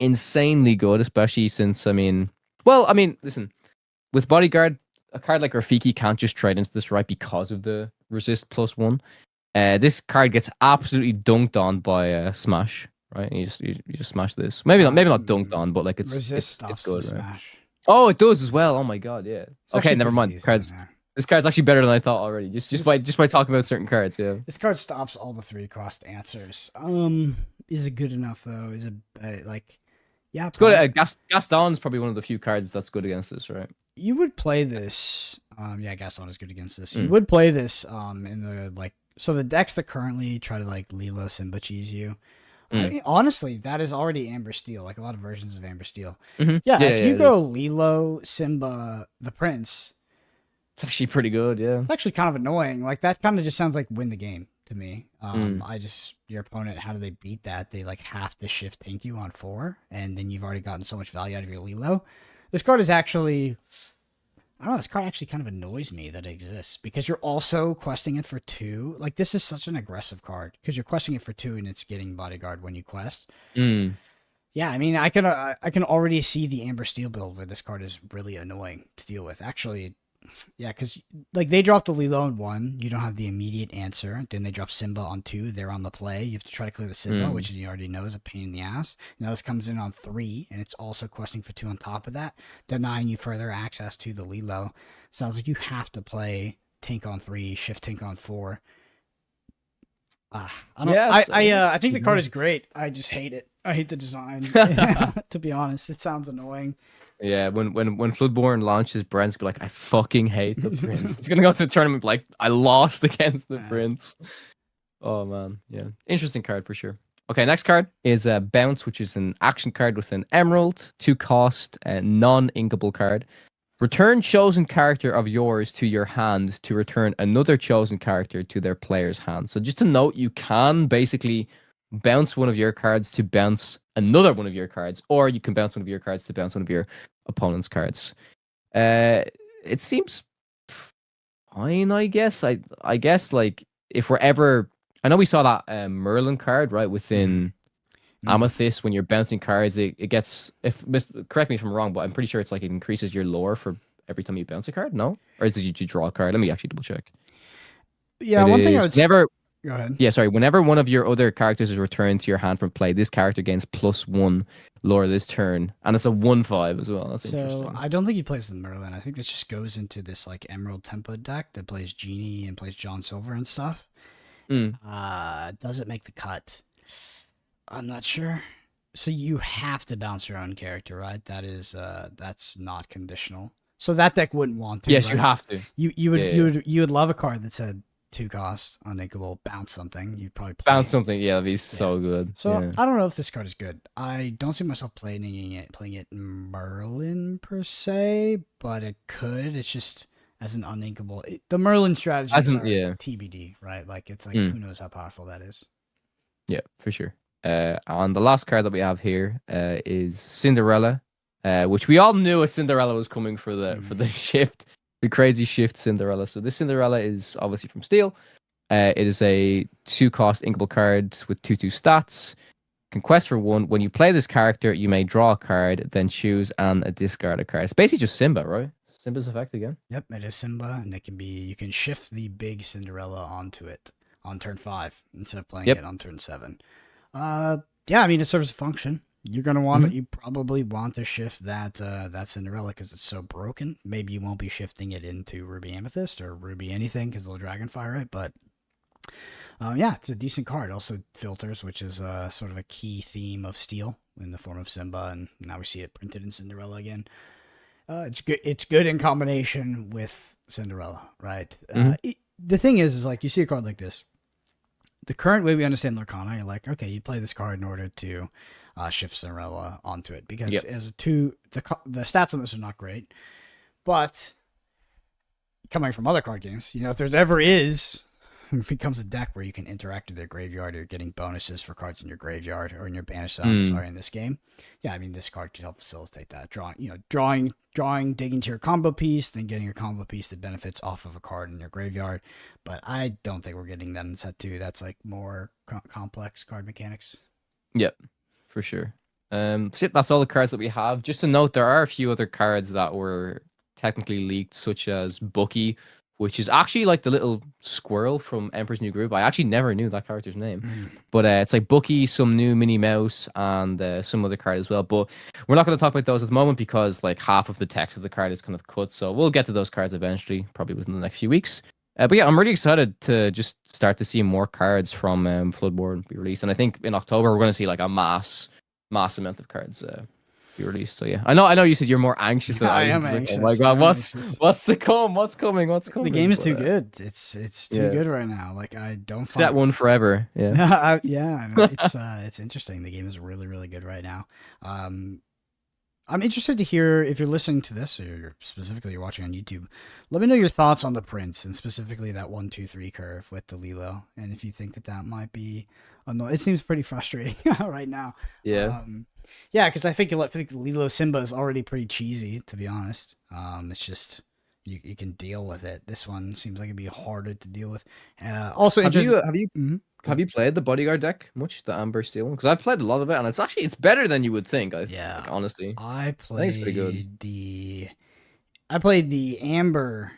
insanely good, especially since listen, with bodyguard, a card like Rafiki can't just trade into this right because of the resist +1. This card gets absolutely dunked on by Smash, right? You just smash this. Maybe not dunked on, but like it's good, right? Smash. Oh, it does as well. Oh my god, yeah. Okay, never mind. Decent, This card's actually better than I thought already. Just by talking about certain cards, yeah. This card stops all the 3-cost answers. Is it good enough though? Is it yeah? It's good. Gaston's probably one of the few cards that's good against this, right? You would play this. Yeah, Gaston is good against this. You would play this. In the so the decks that currently try to like Lilo Simba cheese you. I mean, honestly, that is already Amber Steel, like a lot of versions of Amber Steel. Yeah, if you go Lilo, Simba, the Prince, it's actually pretty good, yeah. It's actually kind of annoying. Like, that kind of just sounds like win the game to me. Your opponent, how do they beat that? They like have to shift tank you on 4, and then you've already gotten so much value out of your Lilo. This card is actually... I don't know, this card actually kind of annoys me that it exists because you're also questing it for 2. Like, this is such an aggressive card because you're questing it for 2 and it's getting bodyguard when you quest. Yeah, I mean, I can already see the Amber Steel build where this card is really annoying to deal with. Actually, yeah, because like they dropped the Lilo on 1, you don't have the immediate answer. Then they drop Simba on 2, they're on the play. You have to try to clear the Simba, which you already know is a pain in the ass. Now this comes in on 3, and it's also questing for 2 on top of that, denying you further access to the Lilo. Sounds like you have to play tank on 3, shift tank on 4. I think the card is great. I just hate it. I hate the design. To be honest, it sounds annoying. Yeah, when Floodborn launches, Brent's gonna be like, I fucking hate the Prince. He's gonna go to the tournament like, I lost against the Prince. Oh man, yeah, interesting card for sure. Okay, next card is Bounce, which is an action card with an emerald, 2-cost, non-inkable card. Return chosen character of yours to your hand to return another chosen character to their player's hand. So just to note, you can basically bounce one of your cards to bounce another one of your cards, or you can bounce one of your cards to bounce one of your opponent's cards. It seems fine, I guess. I guess like if we're ever, I know we saw that Merlin card right within Amethyst when you're bouncing cards. It gets, correct me if I'm wrong, but I'm pretty sure it's like it increases your lore for every time you bounce a card. No, or is it you draw a card? Let me actually double check. Yeah, one thing I would never. Go ahead. Yeah, sorry. Whenever one of your other characters is returned to your hand from play, this character gains +1 lore this turn, and it's a 1/5 as well. That's interesting. So I don't think he plays with Merlin. I think this just goes into this like Emerald tempo deck that plays Genie and plays John Silver and stuff. Does it make the cut? I'm not sure. So you have to bounce your own character, right? That is that's not conditional. So that deck wouldn't want to. Yes, right? You have to. You would love a card that said 2-cost, uninkable, bounce something. You'd probably play something. Yeah, that'd be so good. So I don't know if this card is good. I don't see myself playing it Merlin per se, but it could. It's just as an uninkable. The Merlin strategy is TBD, right? Like it's like who knows how powerful that is. Yeah, for sure. And the last card that we have here is Cinderella, which we all knew a Cinderella was coming for the shift. The crazy shift Cinderella. So this Cinderella is obviously from Steel. It is a 2-cost inkable card with 2/2 stats. Can quest for 1. When you play this character, you may draw a card, then choose and discard a card. It's basically just Simba, right? Simba's effect again. Yep, it is Simba, and it can be you can shift the big Cinderella onto it on turn 5 instead of playing it on turn 7. Yeah, I mean it serves a function. You're gonna want Mhm. you probably want to shift that Cinderella because it's so broken. Maybe you won't be shifting it into Ruby Amethyst or Ruby anything because they'll Dragonfire it. But yeah, it's a decent card. Also filters, which is sort of a key theme of Steel in the form of Simba, and now we see it printed in Cinderella again. It's good. It's good in combination with Cinderella, right? Mhm. The thing is like you see a card like this. The current way we understand Lorcana, you're like, okay, you play this card in order to shift Cinderella onto it because Yep. as a two, the stats on this are not great, but coming from other card games, if there's ever is it becomes a deck where you can interact with their graveyard or getting bonuses for cards in your graveyard or in your banished zone. Mm. Sorry, in this game, yeah, I mean this card could help facilitate that drawing, digging to your combo piece, then getting your combo piece that benefits off of a card in your graveyard. But I don't think we're getting that in set two. That's like more complex card mechanics. Yep, for sure. So yeah, that's all the cards that we have. Just to note, there are a few other cards that were technically leaked, such as Bucky, which is actually like the little squirrel from Emperor's New Groove. I actually never knew that character's name, but it's like Bucky, some new Minnie Mouse, and some other card as well. But we're not going to talk about those at the moment because like half of the text of the card is kind of cut. So we'll get to those cards eventually, probably within the next few weeks. But yeah, I'm really excited to just start to see more cards from Floodborn be released, and I think in October we're going to see like a mass amount of cards be released. So yeah, I know you said you're more anxious than I I am. am Like, oh anxious. my god, I'm anxious. what's to come? What's coming? What's The coming? game is But, too good. It's too yeah. good right now. Like I don't Set find. one forever. Yeah. Yeah, I mean, it's interesting. The game is really really good right now. Um, I'm interested to hear if you're listening to this or you're watching on YouTube. Let me know your thoughts on the prints and specifically that 1-2-3 curve with the Lilo, and if you think that might be annoying. It seems pretty frustrating right now. Yeah. Yeah, because I think the Lilo Simba is already pretty cheesy, to be honest. It's just you can deal with it. This one seems like it'd be harder to deal with. Also, Have interesting. you Mhm. have you played the Bodyguard deck much? The Amber Steel one? Because I've played a lot of it, and it's better than you would think. Yeah, Like, honestly, I I think it's pretty good. I played the Amber.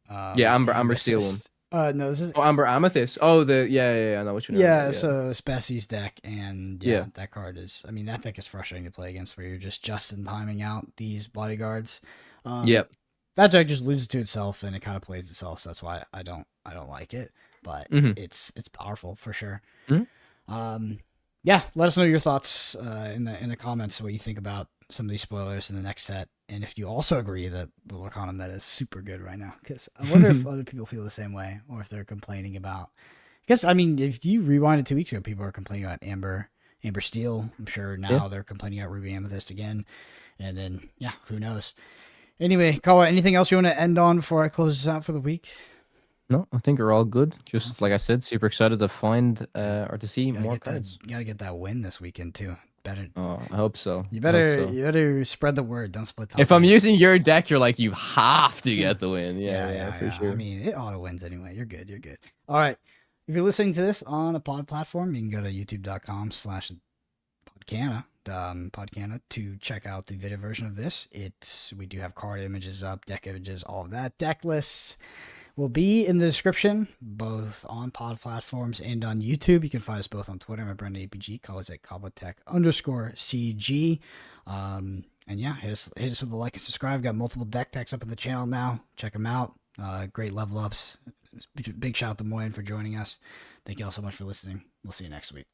Yeah, Amber Steel one. Amethyst. No, this is Oh, Amber Amethyst. Oh, I know what you're talking yeah. about. Yeah. So Spessie's deck, and yeah, Yeah. that card is. I mean, that deck is frustrating to play against, where you're just in timing out these bodyguards. Um, Yep. that deck just loses to itself, and it kind of plays itself. So that's why I don't like it, but Mm-hmm. it's powerful for sure. Mhm. Yeah, let us know your thoughts in the comments, what you think about some of these spoilers in the next set, and if you also agree that the Lorcana meta is super good right now. Because I wonder if other people feel the same way, or if they're complaining about. Because I mean, if you rewind it 2 weeks ago, people are complaining about Amber Steel. I'm sure now Yeah. they're complaining about Ruby Amethyst again, and then yeah, who knows? Anyway, Kawa, anything else you want to end on before I close this out for the week? No, I think we're all good. Just like I said, super excited to find or to see Gotta more get cards. you gotta get that win this weekend too. Better. Oh, I hope so. You I hope better so. you better spread the word. Don't split top If I'm eight. using your deck, you're like, you have to get the win. Yeah, for I sure. mean, it auto wins anyway. You're good. You're good. All right. If you're listening to this on a pod platform, you can go to youtube.com/podcana, Podcana, to check out the video version of this. We do have card images up, deck images, all of that. Deck lists will be in the description, both on pod platforms and on YouTube. You can find us both on Twitter. I'm at Brendan APG. Call us at Kabatech_CG. And yeah, hit us with a like and subscribe. Got multiple deck techs up on the channel now. Check them out. Great level ups. Big shout out to Moyen for joining us. Thank you all so much for listening. We'll see you next week.